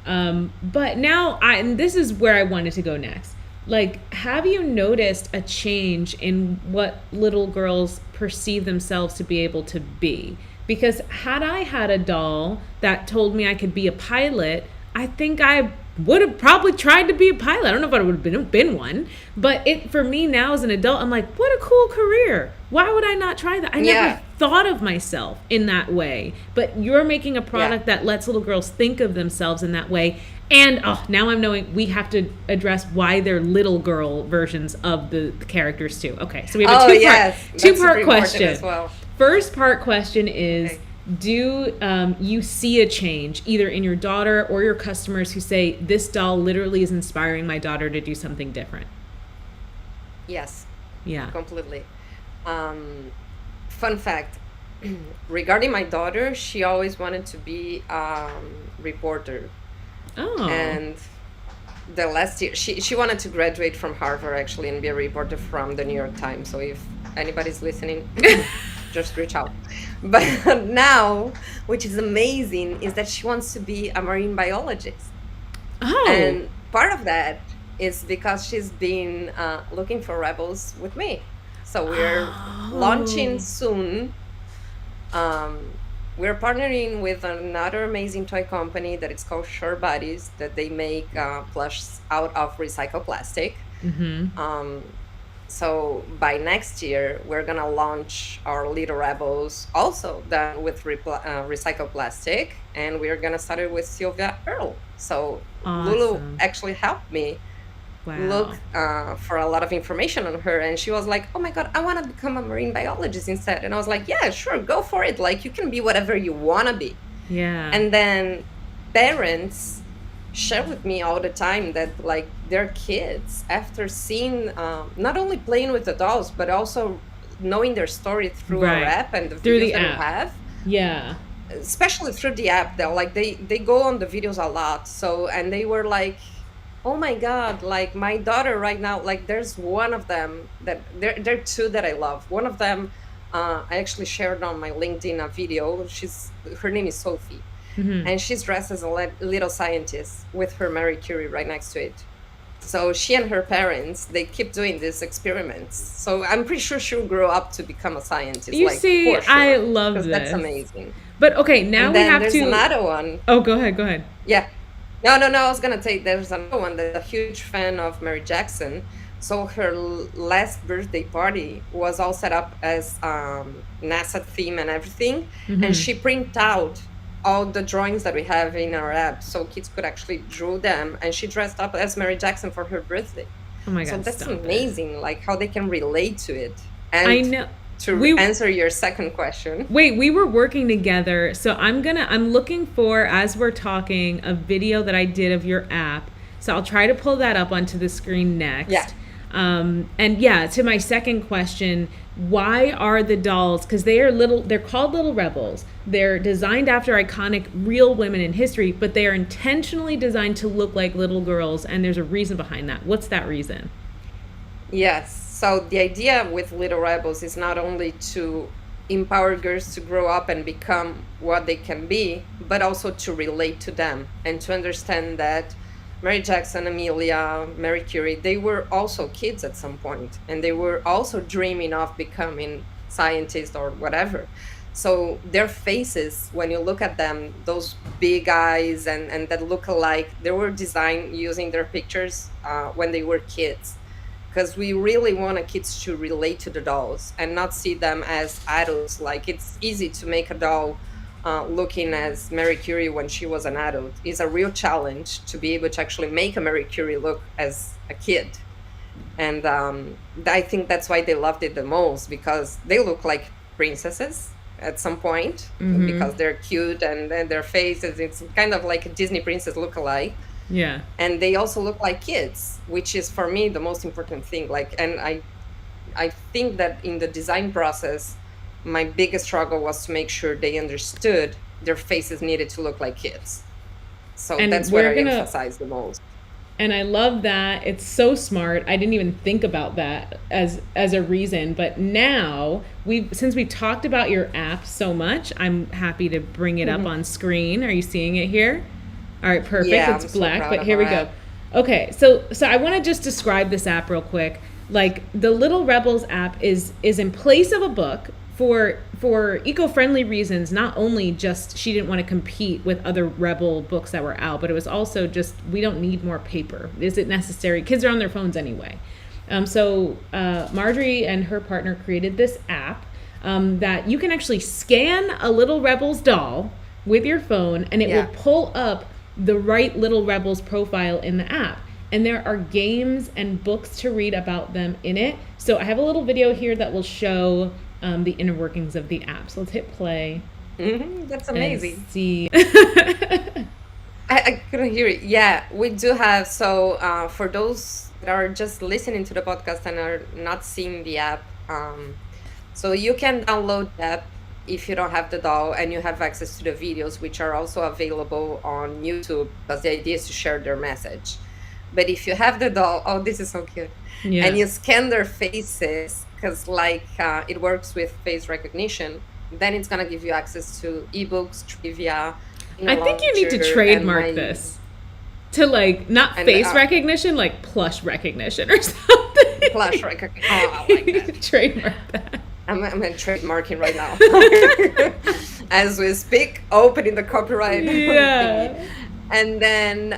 describing. But now, and this is where I wanted to go next. Like, have you noticed a change in what little girls perceive themselves to be able to be? Because had I had a doll that told me I could be a pilot, I think I would have probably tried to be a pilot. I don't know if I would have been one, but it for me now as an adult, I'm like, what a cool career. Why would I not try that? I never Yeah, thought of myself in that way. But you're making a yeah. product that lets little girls think of themselves in that way. And oh, now I'm knowing we have to address why they're little girl versions of the characters too. Okay, so we have a Oh, yes, two that's super part important question. as well. First part question is, Okay. do you see a change either in your daughter or your customers who say this doll literally is inspiring my daughter to do something different? Yes, Yeah. completely. Um, Fun fact, regarding my daughter, she always wanted to be reporter. Oh. And the last year, she wanted to graduate from Harvard actually and be a reporter from the New York Times. So if anybody's listening, just reach out. But now, which is amazing, is that she wants to be a marine biologist. Oh. And part of that is because she's been looking for rebels with me. So we're launching Oh. soon. Um, we're partnering with another amazing toy company that it's called Sure Buddies, that they make plush out of recycled plastic. Mm-hmm. Um, so by next year, we're gonna launch our Little Rebels, also done with recycled plastic, and we're gonna start it with Sylvia Earle. So Lulu Awesome. actually helped me Wow. look for a lot of information on her, and she was like, oh my god, I want to become a marine biologist instead. And I was like, yeah, sure, go for it. Like, you can be whatever you want to be. Yeah. And then parents share with me all the time that like their kids, after seeing not only playing with the dolls but also knowing their story through our Right. app and the Through videos the that we app. have, Yeah. especially through the app, they're like, they go on the videos a lot. So, and they were like, oh my god, like my daughter right now, like there's one of them that there are two that I love. One of them, I actually shared on my LinkedIn a video. Her name is Sophie, Mm-hmm. and she's dressed as a little scientist with her Marie Curie right next to it. So she and her parents, they keep doing these experiments. So I'm pretty sure she'll grow up to become a scientist, You like see, for I sure, love because that's this. amazing. But okay, now And we then have there's to. another one. Oh, go ahead. Go ahead. Yeah. No, no, no. I was gonna say there's another one that's a huge fan of Mary Jackson. So her last birthday party was all set up as NASA theme and everything, and Mm-hmm. she printed out all the drawings that we have in our app, so kids could actually draw them. And she dressed up as Mary Jackson for her birthday. Oh my So God, that's stop it. amazing, like how they can relate to it. I And know. to We answer your second question, Wait, we were working together. So I'm looking for, as we're talking, a video that I did of your app. So I'll try to pull that up onto the screen yeah. next. And yeah, to my second question, why are the dolls, because they're called Little Rebels. They're designed after iconic real women in history, but they are intentionally designed to look like little girls, and there's a reason behind that. What's that reason? Yes. So the idea with Little Rebels is not only to empower girls to grow up and become what they can be, but also to relate to them and to understand that Mary Jackson, Amelia, Mary Curie, they were also kids at some point, and they were also dreaming of becoming scientists or whatever. So their faces, when you look at them, those big eyes and that look alike, they were designed using their pictures when they were kids. because we really want kids to relate to the dolls and not see them as adults. Like, it's easy to make a doll looking as Mary Curie when she was an adult. It's a real challenge to be able to actually make a Mary Curie look as a kid. And I think that's why they loved it the most, because they look like princesses at some point, because they're cute, and their faces, it's kind of like a Disney princess look-alike. Yeah. And they also look like kids, which is for me the most important thing. Like, and I think that in the design process, my biggest struggle was to make sure they understood their faces needed to look like kids. So And that's what we're I gonna emphasize the most. And I love that. It's so smart. I didn't even think about that as a reason. But now since we talked about your app so much, I'm happy to bring it up on screen. Are you seeing it here? All right, perfect. Yeah, It's I'm so black, proud but of here we our go. app. Okay, so I want to just describe this app real quick. Like, the Little Rebels app is in place of a book for eco-friendly reasons. Not only just she didn't want to compete with other Rebel books that were out, but it was also just, we don't need more paper. Is it necessary? Kids are on their phones anyway. So Marjorie and her partner created this app that you can actually scan a Little Rebels doll with your phone, and it will pull up the right Little Rebels profile in the app. And there are games and books to read about them in it. So I have a little video here that will show the inner workings of the app. So let's hit play. That's amazing. See. I couldn't hear it. Yeah, we do have. So for those that are just listening to the podcast and are not seeing the app, so you can download the app if you don't have the doll, and you have access to the videos, which are also available on YouTube, because the idea is to share their message. But if you have the doll, oh, this is so cute. Yeah. And you scan their faces, because it works with face recognition, then it's going to give you access to ebooks, trivia. I think you need to trademark this to, like, not face recognition, like plush recognition or something. Plush recognition. Oh, I like that. Trademark that. I'm trademarking right now. As we speak, opening the copyright. Yeah. And then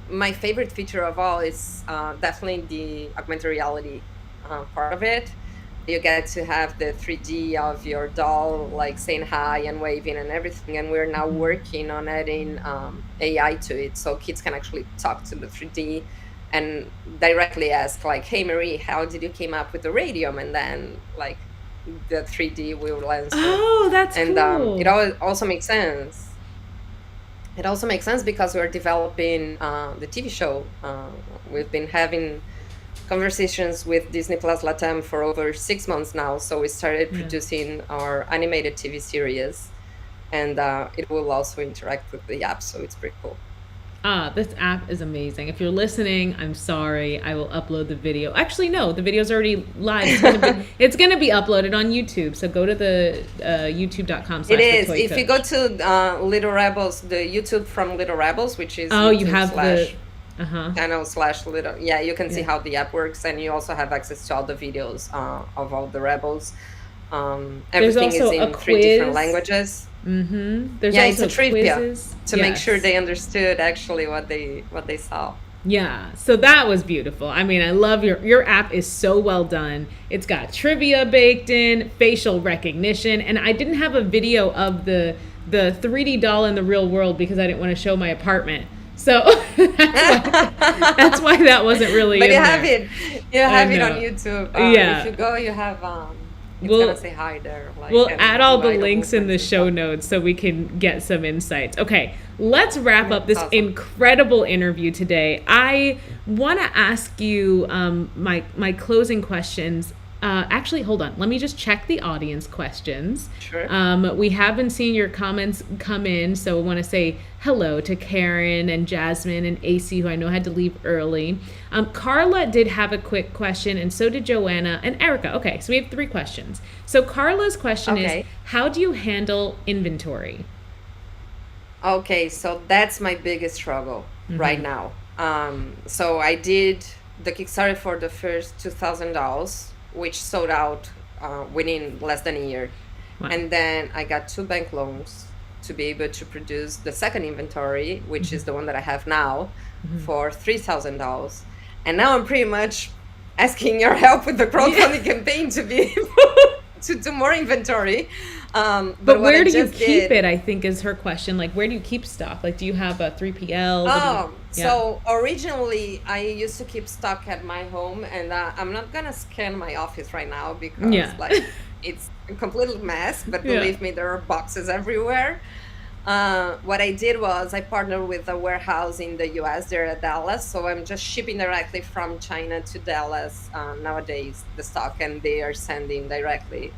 my favorite feature of all is definitely the augmented reality part of it. You get to have the 3D of your doll, like saying hi and waving and everything. And we're now working on adding AI to it, so kids can actually talk to the 3D and directly ask, like, "Hey Marie, how did you came up with the radium?" And then, like, the 3D will answer. Oh, that's and cool. It also makes sense. It also makes sense because we're developing the TV show. We've been having conversations with Disney Plus Latam for over 6 months now. So we started producing our animated TV series, and it will also interact with the app. So it's pretty cool. This app is amazing. If you're listening, I'm sorry. I will upload the video. Actually, no, the video's already live. It's gonna be uploaded on YouTube. So go to the youtube.com. It is. If you go to Little Rebels, the YouTube from Little Rebels, which is you have the channel/little. Yeah, you can see how the app works, and you also have access to all the videos of all the Rebels. Everything is in 3 different languages. There's also it's a trivia quizzes. to make sure they understood actually what they saw. Yeah, so that was beautiful. I mean, I love your app is so well done. It's got trivia baked in, facial recognition, and I didn't have a video of the 3D doll in the real world because I didn't want to show my apartment. So that's why that wasn't really. But in you have there. it. You have it on YouTube. Yeah. If you go, you have. It's gonna say hi there. We'll add all the links in the show notes so we can get some insights. Okay, let's wrap up this incredible interview today. I want to ask you my closing questions. Actually, hold on. Let me just check the audience questions. Sure. We have been seeing your comments come in, so I want to say hello to Karen and Jasmine and AC, who I know had to leave early. Carla did have a quick question, and so did Joanna and Erica. Okay, so we have 3 questions. So Carla's question is, how do you handle inventory? Okay, so that's my biggest struggle right now. So I did the Kickstarter for the first 2,000 dolls, which sold out within less than a year. Wow. And then I got 2 bank loans to be able to produce the second inventory, which is the one that I have now, for $3,000. And now I'm pretty much asking your help with the crowdfunding campaign to be able to do more inventory. But where do you keep it, I think, is her question. Like, where do you keep stock? Like, do you have a 3PL? So originally I used to keep stock at my home, and I'm not gonna scan my office right now because like it's a complete mess, but believe me, there are boxes everywhere. What I did was I partnered with a warehouse in the US, there at Dallas. So I'm just shipping directly from China to Dallas nowadays, the stock, and they are sending directly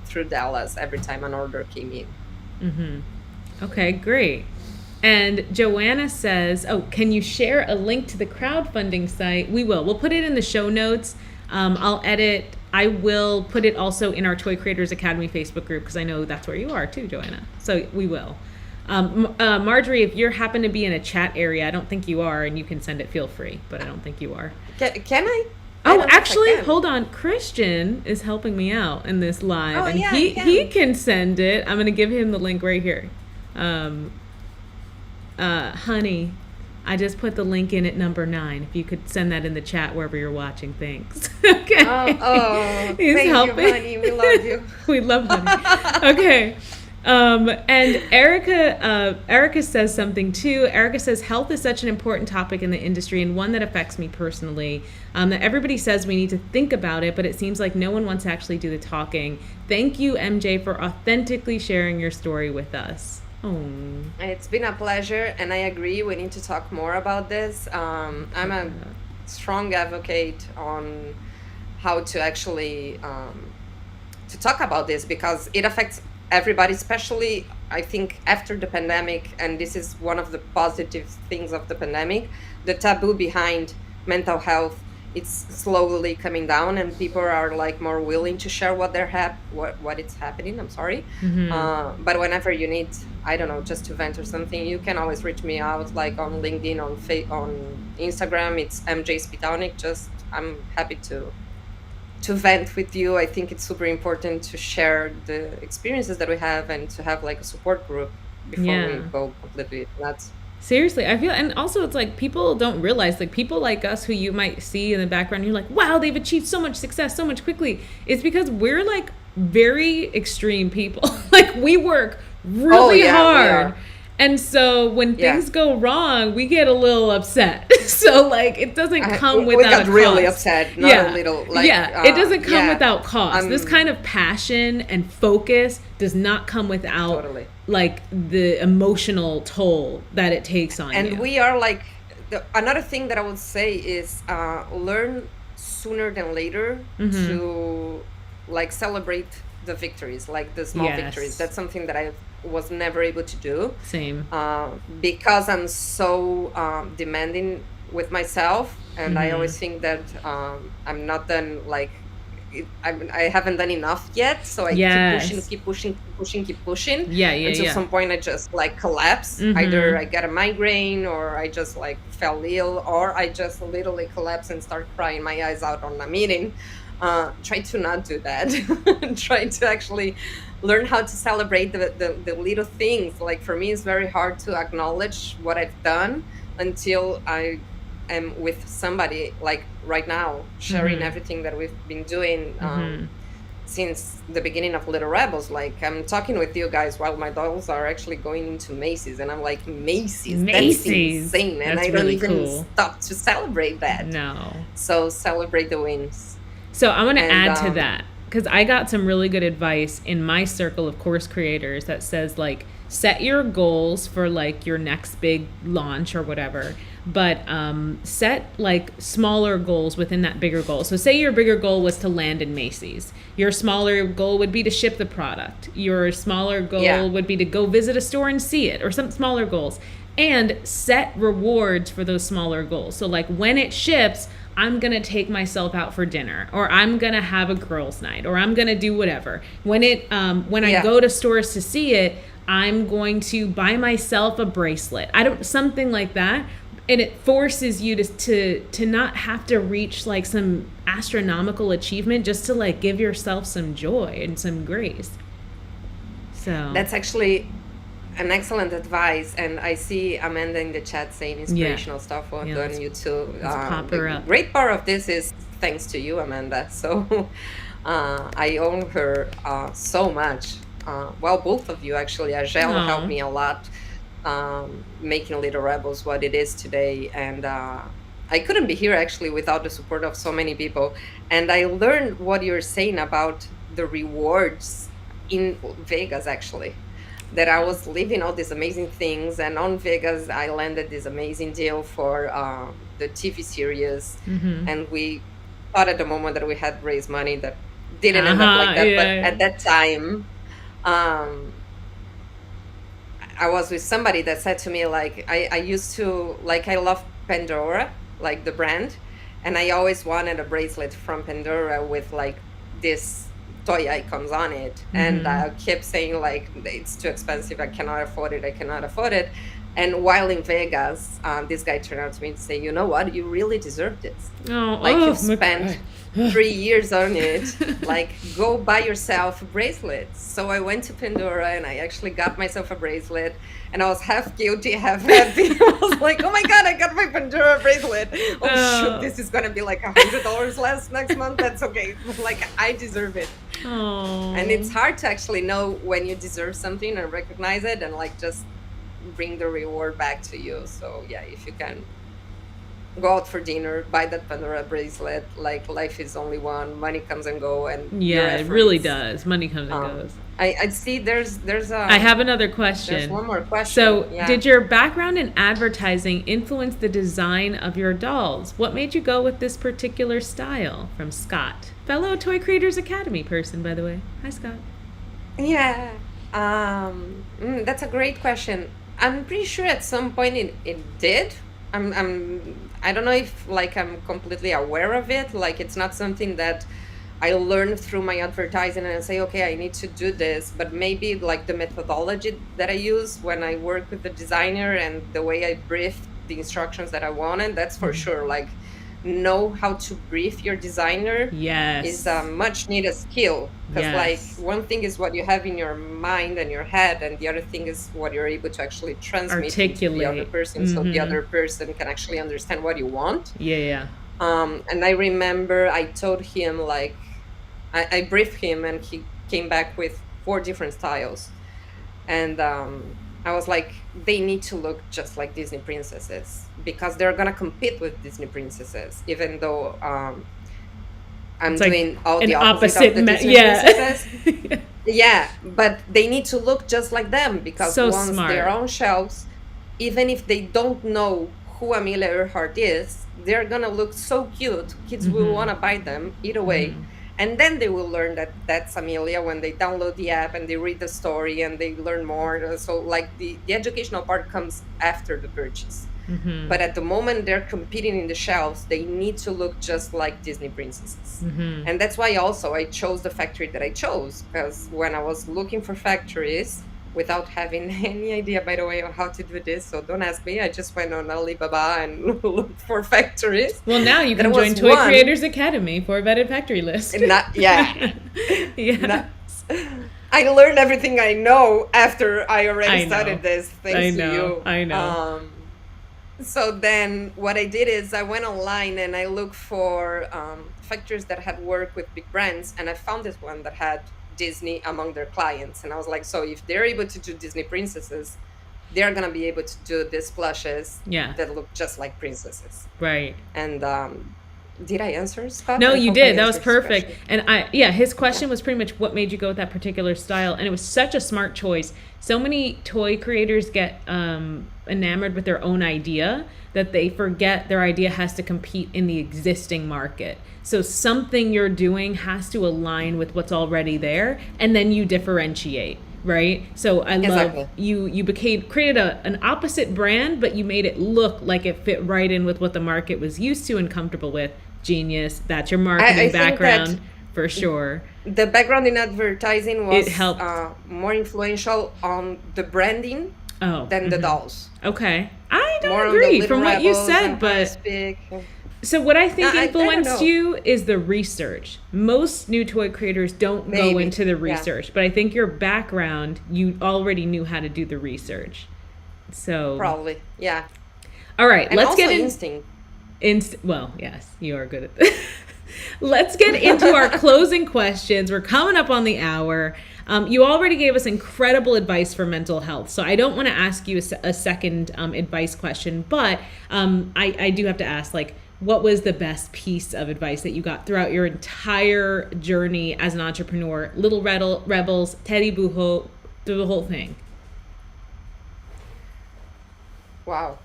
through Dallas every time an order came in. Mm-hmm. Okay, great. And Joanna says, oh, can you share a link to the crowdfunding site? We will. We'll put it in the show notes. I'll edit. I will put it also in our Toy Creators Academy Facebook group because I know that's where you are too, Joanna. So we will. Marjorie, if you happen to be in a chat area, I don't think you are, and you can send it, feel free, but I don't think you are. Can I? Oh, actually, hold on. Christian is helping me out in this live, and he can send it. I'm going to give him the link right here. Honey, I just put the link in at number 9. If you could send that in the chat wherever you're watching, thanks. Okay. Oh, he's thank helping. you, honey. We love you. We love honey. Okay. And Erica says something too. Erica says health is such an important topic in the industry and one that affects me personally. That everybody says we need to think about it, but it seems like no one wants to actually do the talking. Thank you, MJ, for authentically sharing your story with us. Oh. It's been a pleasure, and I agree. We need to talk more about this. I'm a strong advocate on how to actually to talk about this because it affects everybody, especially I think after the pandemic, and this is one of the positive things of the pandemic, the taboo behind mental health, it's slowly coming down and people are like more willing to share what they're what it's happening. I'm sorry. Mm-hmm. But whenever you need, I don't know, just to vent or something, you can always reach me out like on LinkedIn, on Instagram. It's MJ Spitalnik. Just I'm happy to vent with you. I think it's super important to share the experiences that we have and to have like a support group before we go completely nuts. Seriously, I feel, and also it's like people don't realize, like people like us who you might see in the background, you're like, wow, they've achieved so much success so much quickly. It's because we're like very extreme people. Like we work really hard. And so when things go wrong, we get a little upset. So like it doesn't come without a cost. We got really upset, not a little. Like, it doesn't come without cost. This kind of passion and focus does not come without like the emotional toll that it takes on you. And we are like, another thing that I would say is learn sooner than later to like celebrate the victories, like the small victories. That's something that I was never able to do. Same. Because I'm so demanding with myself, and I always think that I'm not done. Like I haven't done enough yet, so I keep pushing. Until some point I just like collapse. Either I get a migraine, or I just like fell ill, or I just literally collapse and start crying my eyes out on a meeting. Try to not do that. Try to actually learn how to celebrate the little things. Like for me, it's very hard to acknowledge what I've done until I am with somebody, like right now, sharing everything that we've been doing since the beginning of Little Rebels. Like I'm talking with you guys while my dolls are actually going into Macy's, and I'm like, Macy's. That's insane. And I don't even stop to celebrate that. No. So celebrate the wins. So I'm going to add to that, because I got some really good advice in my circle of course creators that says like set your goals for like your next big launch or whatever, but set like smaller goals within that bigger goal. So say your bigger goal was to land in Macy's. Your smaller goal would be to ship the product. Your smaller goal would be to go visit a store and see it, or some smaller goals. And set rewards for those smaller goals. So like when it ships, I'm going to take myself out for dinner, or I'm going to have a girls' night, or I'm going to do whatever. When I go to stores to see it, I'm going to buy myself a bracelet. Something like that. And it forces you to not have to reach like some astronomical achievement, just to like give yourself some joy and some grace. So that's actually an excellent advice, and I see Amanda in the chat saying inspirational stuff on you too. Pop her up. Great part of this is thanks to you, Amanda. So I owe her so much. Well, both of you actually. Azhelle helped Oh. me a lot, making Little Rebels what it is today, and I couldn't be here actually without the support of so many people. And I learned what you're saying about the rewards in Vegas actually. That I was living all these amazing things, and on Vegas, I landed this amazing deal for the TV series, Mm-hmm. and we thought at the moment that we had raised money that didn't end up like Uh-huh. that. But Yeah. at that time, um, I was with somebody that said to me, like, I used to, like, I love Pandora, like the brand, and I always wanted a bracelet from Pandora with like this toy icons on it. And Mm-hmm. I kept saying, like, it's too expensive, I cannot afford it, I cannot afford it. And while in Vegas, this guy turned out to me and say, you know what, you really deserve this. Oh, Like, oh, you've my spent God. 3 years on it, like, go buy yourself a bracelet. So I went to Pandora and I actually got myself a bracelet, and I was half guilty, half happy. I was like, oh my God, I got my Pandora bracelet. Oh shoot, Oh. this is gonna be like $100 less next month. That's okay. Like, I deserve it. Oh. And it's hard to actually know when you deserve something and recognize it and like just bring the reward back to you. So yeah, if you can go out for dinner, buy that Pandora bracelet. Like, life is only one. Money comes and go, and your Yeah, it really efforts. does. Money comes and Um, goes. I see. I have another There's question. one more question. So, Yeah. did your background in advertising influence the design of your dolls? What made you go with this particular style? From Scott, fellow Toy Creators Academy person, by the way. Hi, Scott. Yeah. That's a great question. I'm pretty sure at some point it did. I don't know if like I'm completely aware of it. Like, it's not something that I learned through my advertising and I say, okay, I need to do this. But maybe like the methodology that I use when I work with the designer and the way I brief the instructions that I wanted, that's for sure. Like, know how to brief your designer is a Yes. much needed skill, because like Yes. one thing is what you have in your mind and your head, and the other thing is what you're able to actually transmit into the other Articulate. person, so the Mm-hmm. other person can actually understand what you want. Yeah, yeah. And I remember I told him, like, I briefed him and he came back with 4 different styles. And I was like, they need to look just like Disney princesses because they're gonna compete with Disney princesses, even though I'm It's like doing all an the opposite of opposite. the Disney Yeah. princesses. Yeah, but they need to look just like them, because So once they're smart. on shelves, even if they don't know who Amelia Earhart is, they're gonna look so cute. Kids will Mm-hmm. want to buy them either way. Mm-hmm. And then they will learn that that's Amelia when they download the app and they read the story and they learn more. So, like, the educational part comes after the purchase. Mm-hmm. But at the moment they're competing in the shelves, they need to look just like Disney princesses. Mm-hmm. And that's why also I chose the factory that I chose, because when I was looking for factories, without having any idea, by the way, of how to do this, so don't ask me, I just went on Alibaba and looked for factories. Well, now you There can join was Toy one, Creators Academy for a vetted factory list. and not, yeah, Yeah. not, I learned everything I know after I already I know. started this, I thanks to know. you. I know. So then what I did is I went online and I looked for factories that had worked with big brands, and I found this one that had Disney among their clients. And I was like, so if they're able to do Disney princesses, they're going to be able to do these plushes Yeah. that look just like princesses. Right. And did I answer, Scott? No, I you hope I did. That was answered his perfect. question. And his question was pretty much what made you go with that particular style, and it was such a smart choice. So many toy creators get enamored with their own idea that they forget their idea has to compete in the existing market. So something you're doing has to align with what's already there, and then you differentiate, right? So I love Exactly. you created an opposite brand, but you made it look like it fit right in with what the market was used to and comfortable with. Genius. That's your marketing I think that background for sure. the background in advertising was It helped. more influential on the branding Oh. than the dolls. Okay. I More don't on the agree Little from what you Rebels said, and how to but speak. so what I think I don't influenced know. you is the research. Most new toy creators don't go Maybe, into the yeah. research, but I think your background, you already knew how to do the research. So, Probably, yeah. all right, And let's also get instinct. well, yes, you are good at this. Let's get into our closing questions. We're coming up on the hour. You already gave us incredible advice for mental health, so I don't want to ask you a second advice question, but I do have to ask, like, what was the best piece of advice that you got throughout your entire journey as an entrepreneur? Little Rebels, Teddy Boo, the whole thing. Wow.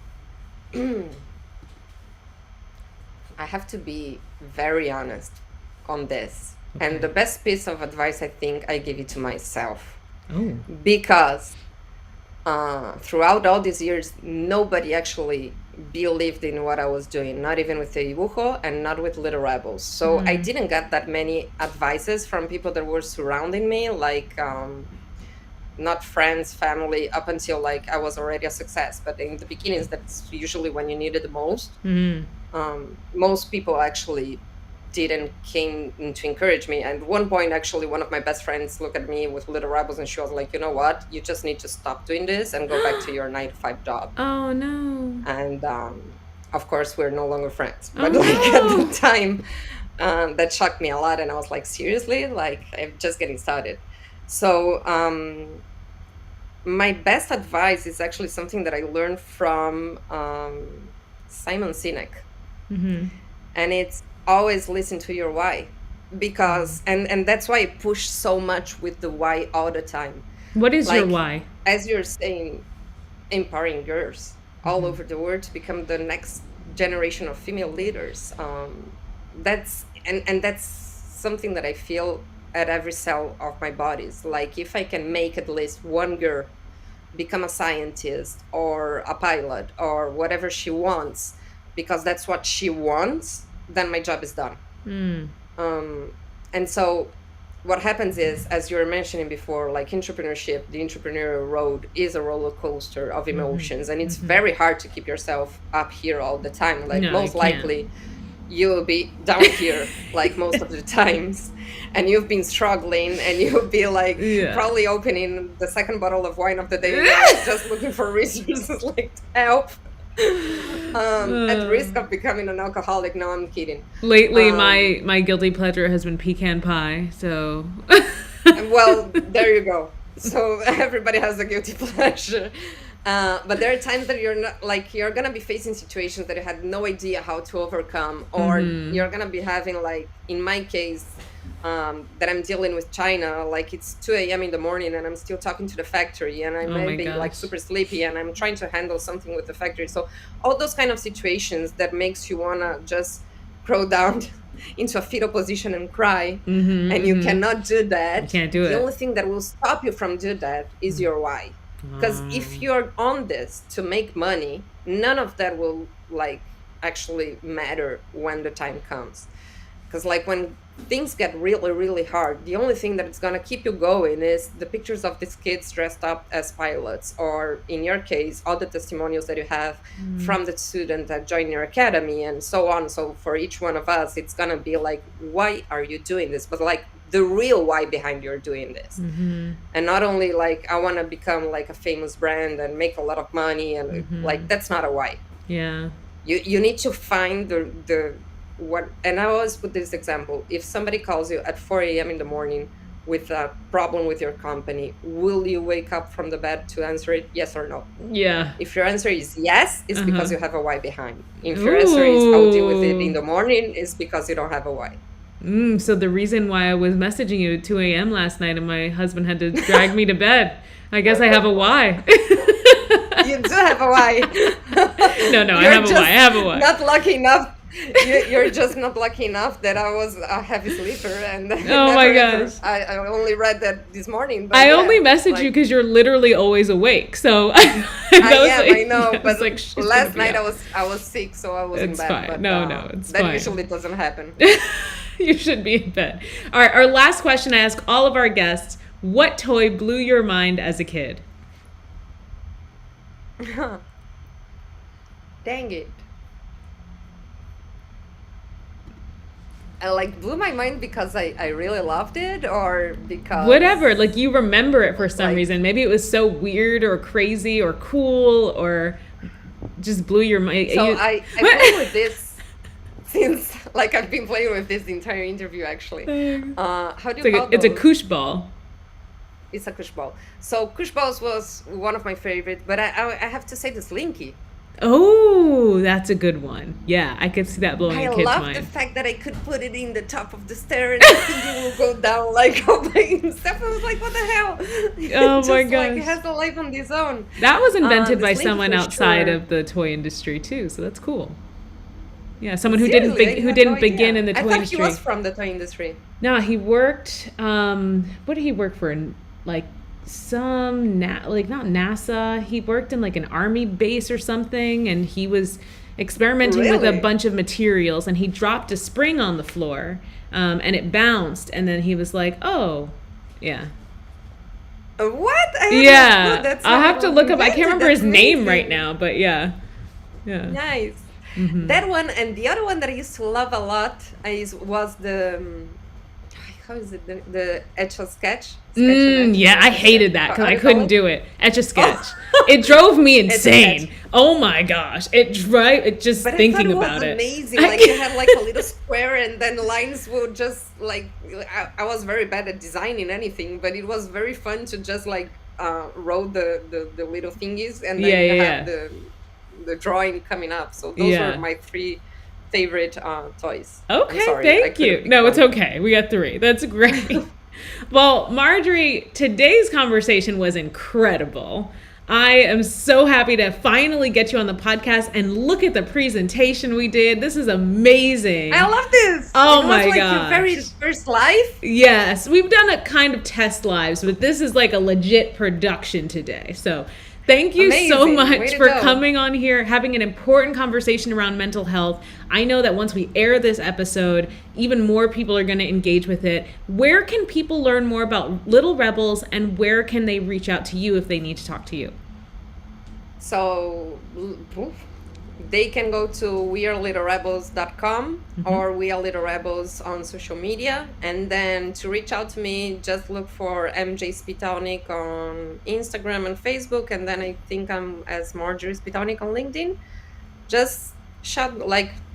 I have to be very honest on this. Okay. And the best piece of advice, I think, I give it to myself. Oh. Because throughout all these years, nobody actually believed in what I was doing, not even with the dibujo and not with Little Rebels. So I didn't get that many advices from people that were surrounding me, like not friends, family, up until like I was already a success. But in the beginnings, that's usually when you need it the most. Most people actually didn't came to encourage me. And at one point, actually, one of my best friends looked at me with Little Rebels and she was like, you know what? You just need to stop doing this and go back to your 9-to-5 job. Oh, no. And of course, we're no longer friends. But at the time, that shocked me a lot. And I was like, seriously? Like, I'm just getting started. So my best advice is actually something that I learned from Simon Sinek. And it's always listen to your why, because and that's why I push so much with the why all the time. What is your why? As you're saying, empowering girls all over the world to become the next generation of female leaders. That's something that I feel at every cell of my body. Is like, if I can make at least one girl become a scientist or a pilot or whatever she wants, because that's what she wants, then my job is done. And so what happens is, as you were mentioning before, like entrepreneurship, the entrepreneurial road is a roller coaster of emotions. And it's very hard to keep yourself up here all the time. Like, most likely you will be down here like most of the times. And you've been struggling, and you'll be like probably opening the second bottle of wine of the day, just looking for resources like help. At risk of becoming an alcoholic. No, I'm kidding. Lately, my guilty pleasure has been pecan pie. So, well, there you go. So everybody has a guilty pleasure. But there are times that you're gonna be facing situations that you had no idea how to overcome, or you're gonna be having, like in my case, that I'm dealing with China, like it's 2 a.m. in the morning and I'm still talking to the factory, and I may be like super sleepy, and I'm trying to handle something with the factory. So all those kind of situations that makes you wanna just crawl down into a fetal position and cry, and you cannot do that. You can't do it. The only thing that will stop you from doing that is your why. Because if you're on this to make money, none of that will like actually matter when the time comes. Because like when things get really, really hard, the only thing that is going to keep you going is the pictures of these kids dressed up as pilots, or in your case, all the testimonials that you have from the student that joined your academy, and so on. So for each one of us, it's going to be like, why are you doing this? But like the real why behind you're doing this. And not only like, I want to become like a famous brand and make a lot of money, and like, that's not a why. Yeah. You need to find the what, and I always put this example: if somebody calls you at 4 a.m. in the morning with a problem with your company, will you wake up from the bed to answer it? Yes or no? Yeah. If your answer is yes, it's because you have a why behind. If your answer is I'll deal with it in the morning, it's because you don't have a why. So the reason why I was messaging you at 2 a.m. last night and my husband had to drag me to bed, I guess I have a why. You do have a why. No, I have a why. Not lucky enough. You're just not lucky enough that I was a heavy sleeper, and oh my gosh, I only read that this morning. But I only messaged you because you're literally always awake. So I know. But like, last night I was sick, so I was in bed. Fine. But, No, it's that fine. usually doesn't happen. You should be in bed. All right, our last question I ask all of our guests: what toy blew your mind as a kid? Dang it. I like blew my mind because I really loved it, or because whatever, like you remember it for some reason. Maybe it was so weird or crazy or cool, or just blew your mind. So I played with this since like I've been playing with this the entire interview actually. How do It's you like call it's a those? koosh ball. It's a kush ball. So kush balls was one of my favorite, but I have to say the slinky. Oh, that's a good one. Yeah, I could see that blowing I a kid's love the mind. fact that I could put it in the top of the stair and the thingy will go down like all by himself. I was like, what the hell? Oh Just my like it gosh. has a life on its own. That was invented The by slinky someone for outside sure. of the toy industry too, so that's cool. Yeah, someone Seriously, I who had no didn't begin idea. in the I toy thought he was industry. from the toy industry. No, he worked. What did he work for? Like like not NASA. He worked in like an army base or something, and he was experimenting with a Really? bunch of materials, and he dropped a spring on the floor, and it bounced, and then he was like, "Oh, yeah, What? I had no clue. yeah." That's I'll how have it to was look up. I can't invented. remember That's his name right amazing. now, but yeah, yeah. Nice. Hmm. That one and the other one that I used to love a lot was the how is it the etch a sketch and etch Yeah, I hated that because how I do you call couldn't it? do it. Etch a sketch. Oh, It drove me etch a sketch. insane. Oh my gosh, it just But I thought thinking it was about it. amazing. Like you had like a little square, and then lines would just like. I was very bad at designing anything, but it was very fun to just like roll the little thingies, and Yeah, then yeah, have yeah. the drawing coming up. So those were Yeah. my three favorite toys. I'm Okay, sorry, I thank couldn't you. pick No, it's one. okay. We got three. That's great. Well, Marjorie, today's conversation was incredible. I am so happy to finally get you on the podcast and look at the presentation we did. This is amazing. I love this. Oh It was my like your very gosh. first live. Yes, we've done a kind of test lives, but this is like a legit production today. So thank you so Amazing. Way much to for go. coming on here, having an important conversation around mental health. I know that once we air this episode, even more people are going to engage with it. Where can people learn more about Little Rebels, and where can they reach out to you if they need to talk to you? So they can go to wearelittlerebels.com or We Are Little Rebels on social media. And then to reach out to me, just look for MJ Spitalnik on Instagram and Facebook. And then I think I'm as Marjorie Spitalnik on LinkedIn. Just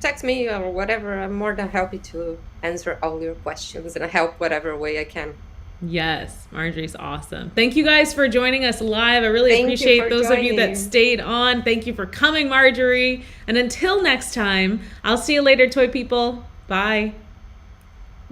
text me or whatever. I'm more than happy to answer all your questions and help whatever way I can. Yes, Marjorie's awesome. Thank you guys for joining us live. I really Thank you appreciate for those of you that joining. stayed on. Thank you for coming, Marjorie. And until next time, I'll see you later, toy people. Bye.